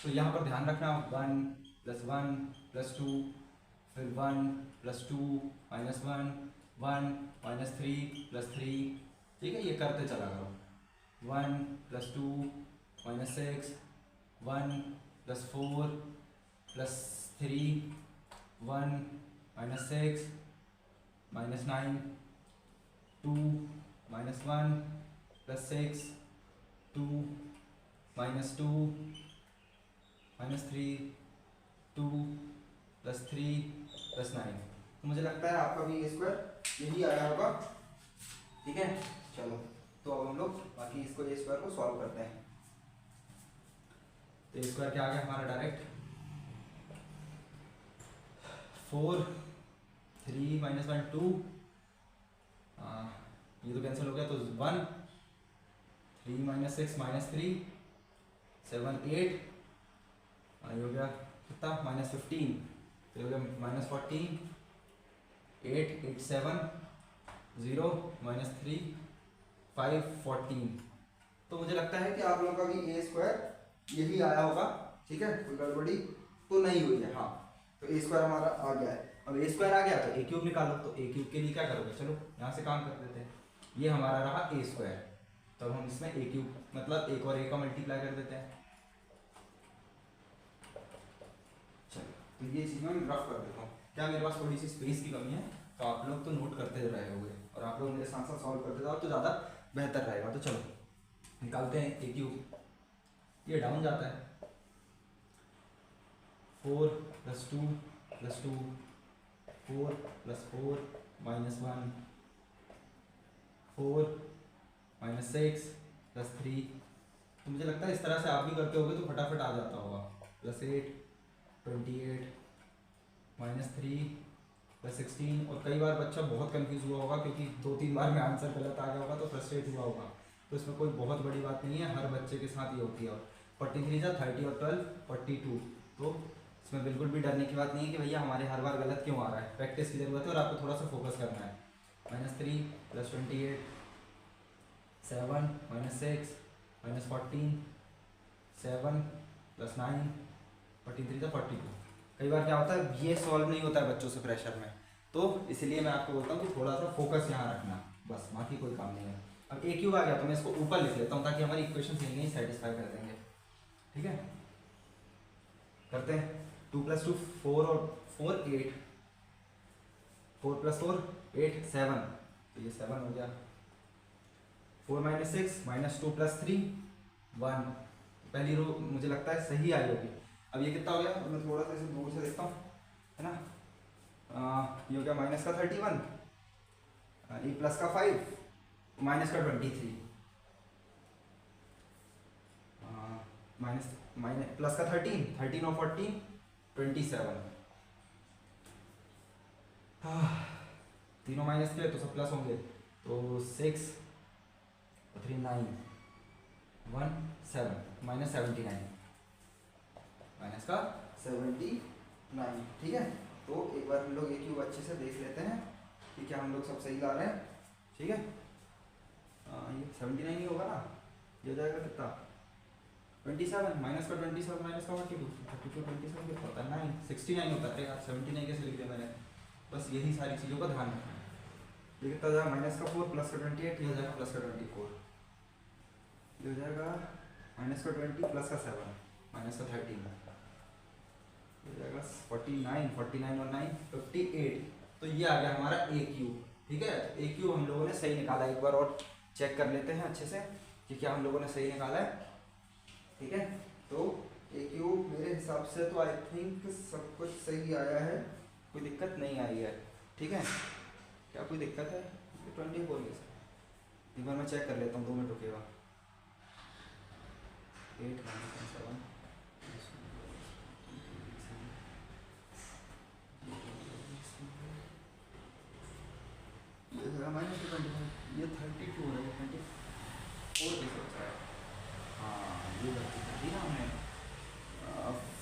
तो यहाँ पर ध्यान रखना 1 + 1 + 2, फिर 1 + 2 -1 1 -3 + 3, ठीक है। ये करते चला करो 1 + 2 -6 1 +4 +3 1 -6 -9 2 -1 +6 2 -2 -3 2 +3 +9। तो मुझे लगता है आपका भी A² यही आया होगा। ठीक है, चलो तो अब हम लोग बाकी इसको A² को सॉल्व करते हैं। तो A² क्या आ गया हमारा डायरेक्ट 4 3 -1 2, ये तो कैंसिल हो गया, तो 1 3 -6 -3 7 8, ये हो गया कितना -15, तो हो गया -14 8 8 7 0 -3 5 14। तो मुझे लगता है कि आप लोगों का भी A² यही आया होगा। ठीक है, कोई गड़बड़ी तो नहीं हुई है। हाँ, तो A² हमारा आ गया है। अब A² आ गया तो A³ निकालो। तो A³ के लिए क्या करोगे, चलो यहाँ से काम कर देते हैं। ये हमारा रहा A², तब हम इसमें A³ मतलब एक और A का मल्टीप्लाई कर देते हैं। चलो, तो ये चीज़ मैं रफ कर देता हूँ। क्या मेरे पास थोड़ी सी स्पेस की कमी है, तो आप लोग तो नोट करते रहे होंगे और आप लोग मेरे साथ साथ सॉल्व करते जाओ तो ज़्यादा बेहतर रहेगा। तो चलो निकालते हैं A³। ये डाउन जाता है 4 + 2 + 2 4 + 4 -1 4 -6 +3। तो मुझे लगता है इस तरह से आप भी करते होगे तो फटाफट आ जाता होगा। +8 28 -3 +16। और कई बार बच्चा बहुत कंफ्यूज हुआ होगा क्योंकि 2-3 बार में आंसर गलत आ गया होगा तो फ्रस्ट्रेट हुआ होगा। तो इसमें कोई बहुत बड़ी बात नहीं है, हर बच्चे के साथ ये होती है। 43 जा 30 और 12 42। तो इसमें बिल्कुल भी डरने की बात नहीं है कि भैया हमारे हर बार गलत क्यों आ रहा है। प्रैक्टिस की ज़रूरत है और आपको थोड़ा सा फोकस करना है। -3 +28 7 -6 -14 7 +9 43 था 42। कई बार क्या होता है ये सॉल्व नहीं होता है बच्चों से प्रेशर में, तो इसलिए मैं आपको बोलता हूँ कि थोड़ा सा फोकस यहाँ रखना, बस बाकी कोई काम नहीं है। अब A³ आ गया तो मैं इसको ऊपर लिख लेता हूँ ताकि हमारी इक्वेशन यहीं नहीं सेटिस्फाई कर देंगे। ठीक है, करते हैं। 2 + 2 4 और 4 8 4 + 4 8 7, तो ये 7 हो गया। 4 -6 -2 + 3 1। पहली रो मुझे लगता है सही आई होगी। अब ये कितना हो गया, मैं थोड़ा सा इसे दूर से देखता हूँ, है ना। ये हो गया -31, ये +5 -23, +13 और 14 27। तीनों माइनस किए तो सब प्लस होंगे, तो 6 और 3 9 1 7 -79 -79। ठीक है, तो एक बार हम लोग A³ अच्छे से देख लेते हैं कि क्या हम लोग सब सही ला रहे हैं। ठीक है, ये 79 ही होगा ना, ये हो जाएगा कितना 27 माइनस का 27 माइनस का 42 32 27 कितना होता है 9 69 होता है यार। 79 कैसे लिख दिया मैंने, बस यही सारी चीज़ों का ध्यान रखना है। ये कितना हो जाएगा -4 + का 28, ये हो जाएगा +का 24, ये हो जाएगा -का 20 + का 7 -का 13, हो जाएगा 49 49 और 9 58। तो ये आ गया हमारा A³। ठीक है, तो A³ हम लोगों ने सही निकाला। एक बार और चेक कर लेते हैं अच्छे से कि क्या हम लोगों ने सही निकाला है। ठीक है, तो A³ मेरे हिसाब से तो आई थिंक सब कुछ सही आया है, कोई दिक्कत नहीं आई है। ठीक है, क्या कोई दिक्कत है 24 में? एक बार मैं चेक कर लेता हूँ, 2 मिनट रुकेगा। 8 - 7 -25, ये 32 हो रहा है 24 कैसे बचा है। हाँ, ये गलती कर दी ना हमने।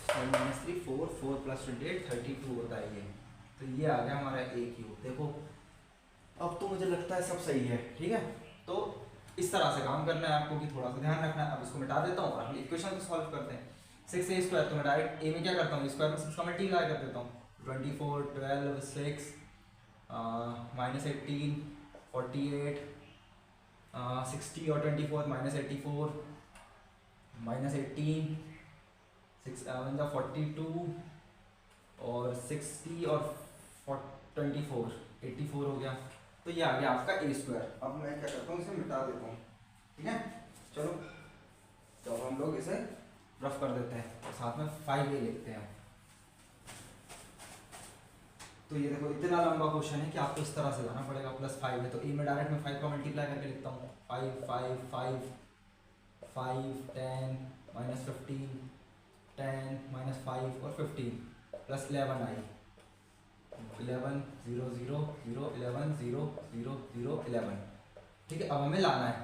7 - 3 4 4 + 28 32 होता है ये। तो ये आ गया हमारा A³। देखो अब तो मुझे लगता है सब सही है। ठीक है, तो इस तरह से काम करना है आपको कि थोड़ा सा ध्यान रखना है। अब इसको मिटा देता हूँ और अपनी इक्वेशन को सॉल्व करते हैं। 6A², तो मैं डायरेक्ट A में क्या करता हूँ, स्क्वायर में 6 का मल्टीप्लाई कर देता हूँ। 24 12 6 -18 48 60 और 24 -84 -18 6 जा 42 और 60 और 24 84 हो गया। तो ये आ गया आपका ए स्क्वायर। अब मैं क्या करता हूँ, इसे मिटा देता हूँ, ठीक है। चलो तो अब हम लोग इसे रफ कर देते हैं और साथ में 5a लिखते हैं। तो ये देखो इतना लंबा क्वेश्चन है कि आपको इस तरह से जाना पड़ेगा। +5 है तो ए में डायरेक्ट मैं 5 का मल्टीप्लाई करके लिखता हूँ। 5 5 5 5 10 -15 10 -5 और 15 + 11 आई 11 0 0 0 11 0 0 0 11। ठीक है, अब हमें लाना है,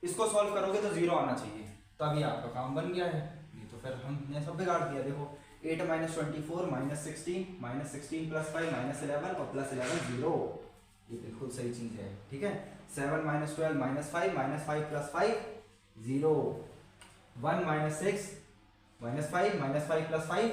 इसको सॉल्व करोगे तो 0 आना चाहिए, तो अभी आपका काम बन गया है। ये तो फिर हमने सब बिगाड़ दिया। देखो 8 - 24 -16 -16 + 5 -11 और +11 0, ये बिल्कुल सही चीज़ है। ठीक है, 7 - 12 -5 -5 + 5 0 1 - 6 -5 -5 + 5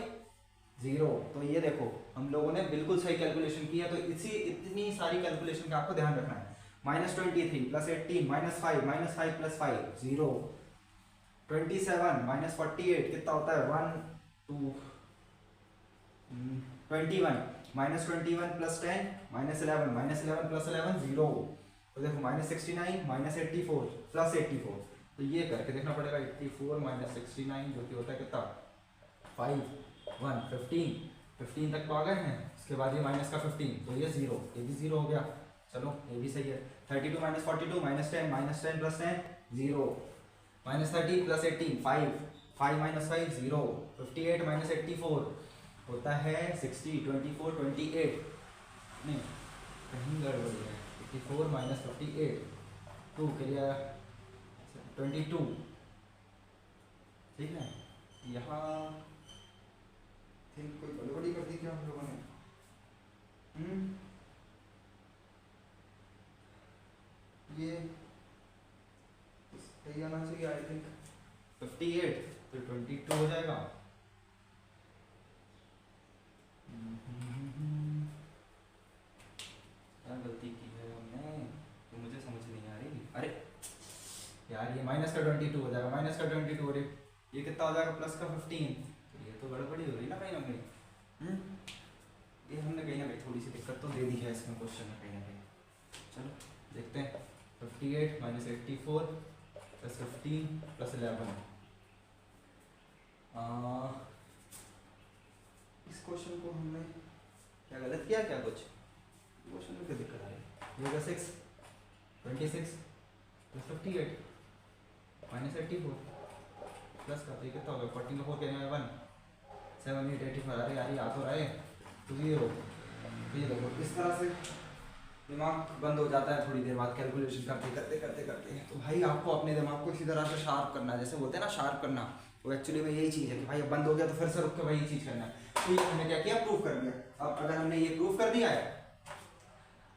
0। तो ये देखो हम लोगों ने बिल्कुल सही कैलकुलेशन की है। तो इतनी सारी कैलकुलेशन का आपको ध्यान रखना है। -23 + 18 -5 -5 + 5 0 27 -48 कितना होता है 1 2 21 -21 + 10 -11 -11 + 11 0। तो देखो -69 -84 + 84। तो ये करके देखना पड़ेगा 84 - 69 जो कि होता है कितना 5 1 15 15 तक तो आ गए हैं। इसके बाद ये माइनस का 15 तो ये 0, ये भी 0 हो गया। चलो ये भी सही है। 32 - 42 -10 -10 + 10 0 -30 + 18 5 5 - 5 0 58 - 84 होता है 60 24 28 नहीं कहीं गड़बड़ी है। 84 - 58 2 के लिए 22। ठीक है, यहाँ कोई गड़बड़ी कर दी क्या हम लोगों ने? ये सही आना चाहिए आई थिंक 58 तो 22 हो जाएगा। क्या गलती की है हमने तो मुझे समझ नहीं आ रही। अरे यार ये माइनस का 22 हो जाएगा, माइनस का 22 और ये कितना हो जाएगा प्लस का 15। तो ये तो गड़बड़ी हो रही ना कहीं ना कहीं। ये हमने कहीं ना कहीं थोड़ी सी दिक्कत तो दे दी है इसमें क्वेश्चन में कहीं ना कहीं। चलो देखते हैं 58 - 84 + 15 + 11। इस क्वेश्चन को हमने क्या गलत किया क्या? कुछ क्वेश्चन में क्या दिक्कत आ रही है? ये होगा 6 26 + 58 - 84 प्लस का तो ये कितना होगा 14 का 4 कहने में 1 7 8 84। अरे यार ये आ तो रहा है तो 0। तो ये देखो इस तरह से दिमाग बंद हो जाता है थोड़ी देर बाद कैलकुलेशन करते करते करते करते। तो भाई आपको अपने दिमाग को इसी तरह से शार्प करना है, जैसे बोलते हैं ना शार्प करना, तो एक्चुअली में यही चीज़ है कि भाई अब बंद हो गया तो फिर से रुक के वही चीज़ करना है। तो ये हमने क्या किया, प्रूफ कर दिया। अब अगर हमने ये प्रूफ कर दिया है,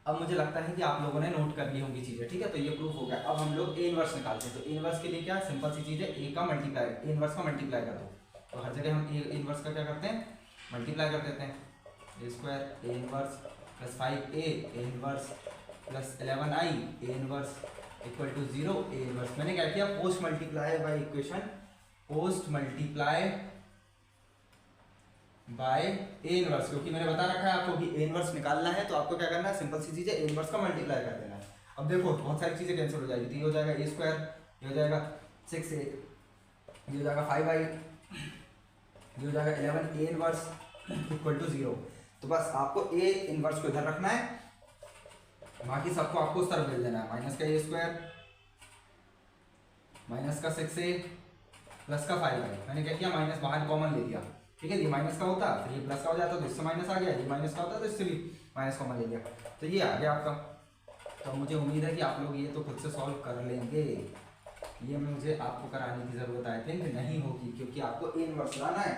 अब मुझे लगता है कि आप लोगों ने नोट कर ली होंगी चीज़ें। ठीक है, तो ये प्रूफ हो गया। अब हम लोग ए इनवर्स निकालते हैं। तो ए इनवर्स के लिए क्या सिंपल सी चीज़ है, ए का मल्टीप्लाई, ए इनवर्स का मल्टीप्लाई कर दो। तो हर जगह हम ए इनवर्स का क्या करते हैं, मल्टीप्लाई कर देते हैं। A square A inverse + 5a A inverse + 11i A inverse = 0 A inverse. मैंने क्या किया, post multiply by equation, post multiply by A inverse, क्योंकि मैंने बता रखा है आपको कि ए इनवर्स निकालना है तो आपको क्या करना है, सिंपल सी चीज़ है, ए इनवर्स का मल्टीप्लाई कर देना है। अब देखो बहुत सारी चीज़ें कैंसिल हो जाएगी। तो ये हो जाएगा ए स्क्वायर, ये हो जाएगा 6a, ये हो जाएगा 5i, ये हो जाएगा 11 ए इनवर्स = 0। तो बस आपको ए इनवर्स को इधर रखना है, बाकी सबको आपको उस तरफ भेज देना है। माइनस का ए स्क्वायर माइनस का 6a प्लस का 5i। मैंने क्या किया, माइनस बाहर कॉमन ले लिया। ठीक है, ये माइनस का होता फिर ये प्लस का हो जाता, तो इससे माइनस आ गया, ये माइनस का होता तो इससे भी माइनस कॉमन ले लिया। तो ये आ गया आपका। तो मुझे उम्मीद है कि आप लोग ये तो खुद से सॉल्व कर लेंगे। ये मुझे आपको कराने की ज़रूरत आई थिंक नहीं होगी, क्योंकि आपको ए इनवर्स लाना है।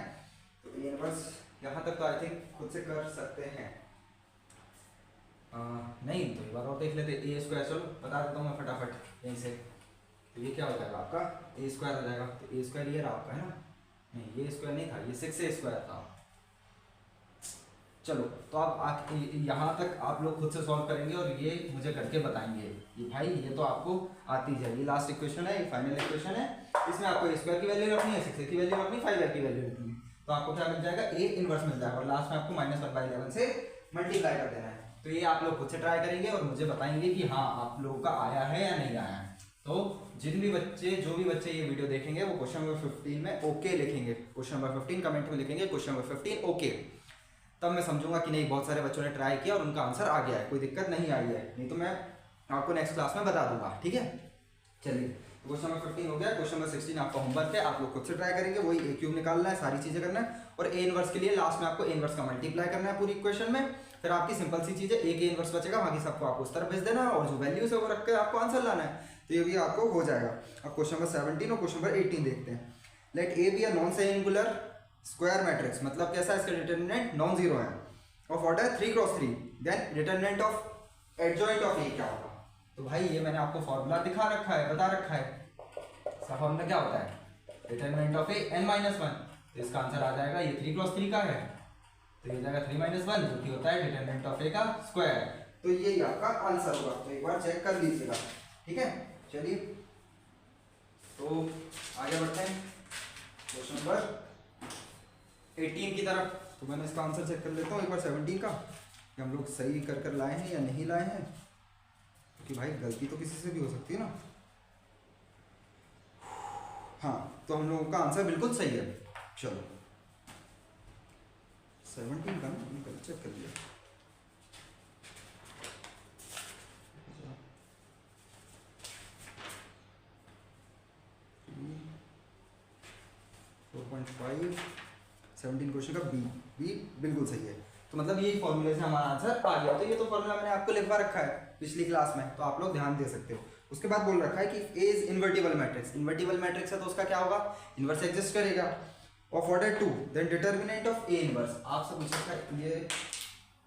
तो ए इनवर्स यहाँ तक तो आई थिंक खुद से कर सकते हैं। नहीं तो एक बार और देख लेते। ए स्क्वायर, चलो बता देता हूँ मैं फटाफट यहीं से। तो ये क्या हो जाएगा आपका, ए स्क्वायर हो जाएगा। तो ए स्क्वायर ये रहा आपका, है ना? नहीं ये स्क्वायर नहीं था, ये 6a स्क्वायर था। चलो तो आप यहाँ तक आप लोग खुद से सॉल्व करेंगे और ये मुझे करके बताएंगे। ये भाई ये तो आपको आती है। ये लास्ट इक्वेशन है, ये फाइनल इक्वेशन है। इसमें आपको ए स्क्वायर की वैल्यू रखनी है, 6a की वैल्यू रखनी है, 5i की वैल्यू रखनी है। तो आपको क्या मिल जाएगा, ए इनवर्स मिल जाएगा और लास्ट में आपको -1/11 से मल्टीप्लाई कर देना है। तो ये आप लोग खुद से ट्राई करेंगे और मुझे बताएंगे कि हाँ आप लोगों का आया है या नहीं आया है। तो जो भी बच्चे ये वीडियो देखेंगे वो क्वेश्चन नंबर 15 में ओके लिखेंगे, क्वेश्चन नंबर 15 कमेंट में लिखेंगे क्वेश्चन नंबर 15 ओके, तब मैं समझूंगा कि नहीं बहुत सारे बच्चों ने ट्राई किया और उनका आंसर आ गया है, कोई दिक्कत नहीं आई है, नहीं तो मैं आपको नेक्स्ट क्लास में बता दूंगा। ठीक है, चलिए क्वेश्चन नंबर 15 हो गया। क्वेश्चन नंबर 16 आपका होमवर्क है, आप लोग खुद से ट्राई करेंगे, वही ए क्यूब निकालना है, सारी चीजें करना है और ए इनवर्स के लिए लास्ट में आपको ए इनवर्स का मल्टीप्लाई करना है पूरी इक्वेशन में। फिर आपकी सिंपल सी चीज है, एक ए इनवर्स बचेगा, बाकी सबको आपको उस तरफ भेज देना है और जो वैल्यूज है वो रख के आपको आंसर लाना है। तो ये भी आपको हो जाएगा। अब क्वेश्चन नंबर 17 और क्वेश्चन नंबर 18 देखते हैं। Let A B a non singular square matrix, मतलब कैसा है, इसका डिटरमिनेंट नॉन जीरो है, of order 3x3, then determinant of adjoint of A क्या होगा। तो भाई ये मैंने आपको फॉर्मूला दिखा रखा है, बता रखा है, इसका फॉर्मूला क्या होता है, डिटरमिनेंट ऑफ ए n-1। तो इसका आंसर आ जाएगा, ये 3x3 का है तो ये जाएगा 3-1 जो कि होता है डिटरमिनेंट ऑफ ए का स्क्वायर। तो ये आपका आंसर होगा, तो एक बार चेक कर लीजिएगा। ठीक है, चलिए तो आगे बढ़ते हैं क्वेश्चन नंबर 18 की तरफ। तो मैंने इसका आंसर चेक कर लेता हूँ एक बार 17 का, कि हम लोग सही कर लाए हैं या नहीं लाए हैं, क्योंकि भाई गलती तो किसी से भी हो सकती है ना। हाँ, तो हम लोगों का आंसर बिल्कुल सही है। चलो 17 का ना कल चेक कर लिया। .5 17 क्वेश्चन का बी बिल्कुल सही है। तो मतलब यही फॉर्मूले से हमारा आंसर आ गया। तो ये तो फॉर्मूला मैंने आपको लिखवा रखा है पिछली क्लास में, तो आप लोग ध्यान दे सकते हो। उसके बाद बोल रखा है कि A is invertible matrix, invertible matrix है तो उसका क्या होगा, इन्वर्स एग्जिस्ट करेगा, of order 2, then determinant of A inverse. आपसे पूछ रखा है, ये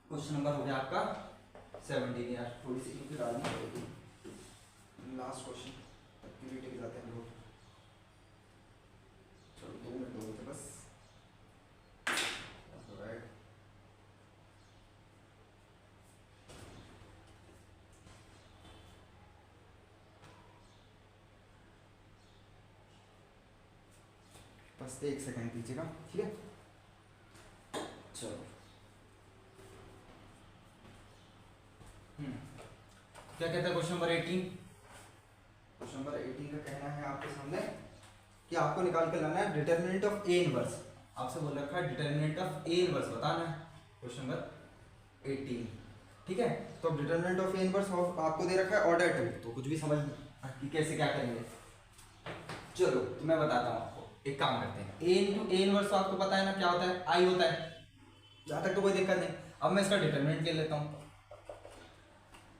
क्वेश्चन नंबर हो गया आपका 17। यार थोड़ी सी क्योंकि डालनी पड़ेगी, लास्ट क्वेश्चन एक्टिविटी के जाते हैं हम लोग। चलो 2 मिनट हो गए बस, राइट। बस 1 सेकंड दीजिएगा, ठीक है। चलो क्या कहता है क्वेश्चन नंबर 18। क्वेश्चन नंबर 18 का कहना है आपके सामने कि आपको निकाल के लाना है डिटरमिनेंट ऑफ ए इनवर्स। आपसे बोल रखा है डिटरमिनेंट ऑफ ए इनवर्स बताना है, क्वेश्चन नंबर 18। ठीक है, तो अब डिटरमिनेंट ऑफ ए इनवर्स आपको दे रखा है ऑर्डर 2, तो कुछ भी समझ कि कैसे क्या करेंगे। चलो तो मैं बताता हूँ आपको, एक काम करते हैं, ए इंटू ए इनवर्स तो आपको पता है ना क्या होता है, आई होता है, जहाँ तक तो कोई दिक्कत नहीं। अब मैं इसका डिटरमिनेंट ले लेता हूँ,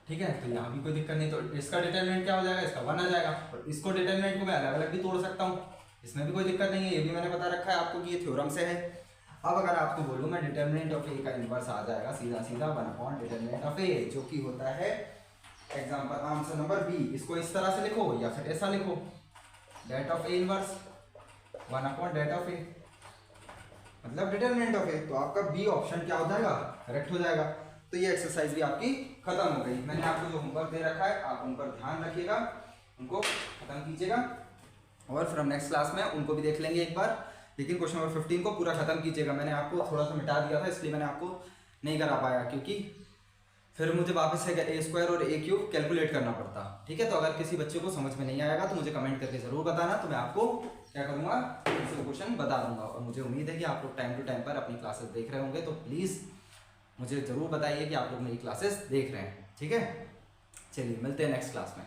ठीक है, तो यहाँ भी कोई दिक्कत नहीं। तो इसका डिटरमिनेंट क्या हो जाएगा, इसका 1 आ जाएगा। और इसको डिटरमिनेंट को मैं अलग अलग भी तोड़ सकता हूँ, इसमें भी कोई दिक्कत नहीं है, ये भी मैंने बता रखा है आपको कि ये थ्योरम से है। अब अगर आपको बोलूँ मैं डिटरमिनेंट ऑफ ए का इनवर्स आ जाएगा सीधा सीधा 1 डिटरमिनेंट ऑफ ए, जो कि होता है एग्जाम्पल आंसर नंबर बी। इसको इस तरह से लिखो या फिर ऐसा लिखो, det of A inverse 1 det of A, मतलब डिटरमिनेंट ऑफ ए। तो आपका बी ऑप्शन क्या हो जाएगा, करेक्ट हो जाएगा। तो ये एक्सरसाइज भी आपकी खत्म हो गई। मैंने आपको जो होमवर्क दे रखा है आप उन पर ध्यान रखिएगा, उनको खत्म कीजिएगा और फिर हम नेक्स्ट क्लास में उनको भी देख लेंगे एक बार। लेकिन क्वेश्चन नंबर 15 को पूरा खत्म कीजिएगा। मैंने आपको थोड़ा सा मिटा दिया था, इसलिए मैंने आपको नहीं करा पाया, क्योंकि फिर मुझे वापस से ए स्क्वायर और ए क्यूब कैलकुलेट करना पड़ता। ठीक है, तो अगर किसी बच्चे को समझ में नहीं आएगा तो मुझे कमेंट करके जरूर बताना, तो मैं आपको क्या करूँगा, क्वेश्चन बता दूंगा। और मुझे उम्मीद है कि आप लोग टाइम टू टाइम पर अपनी क्लासेस देख रहे होंगे, तो प्लीज़ मुझे ज़रूर बताइए कि आप लोग मेरी क्लासेस देख रहे हैं। ठीक है, चलिए मिलते हैं नेक्स्ट क्लास में।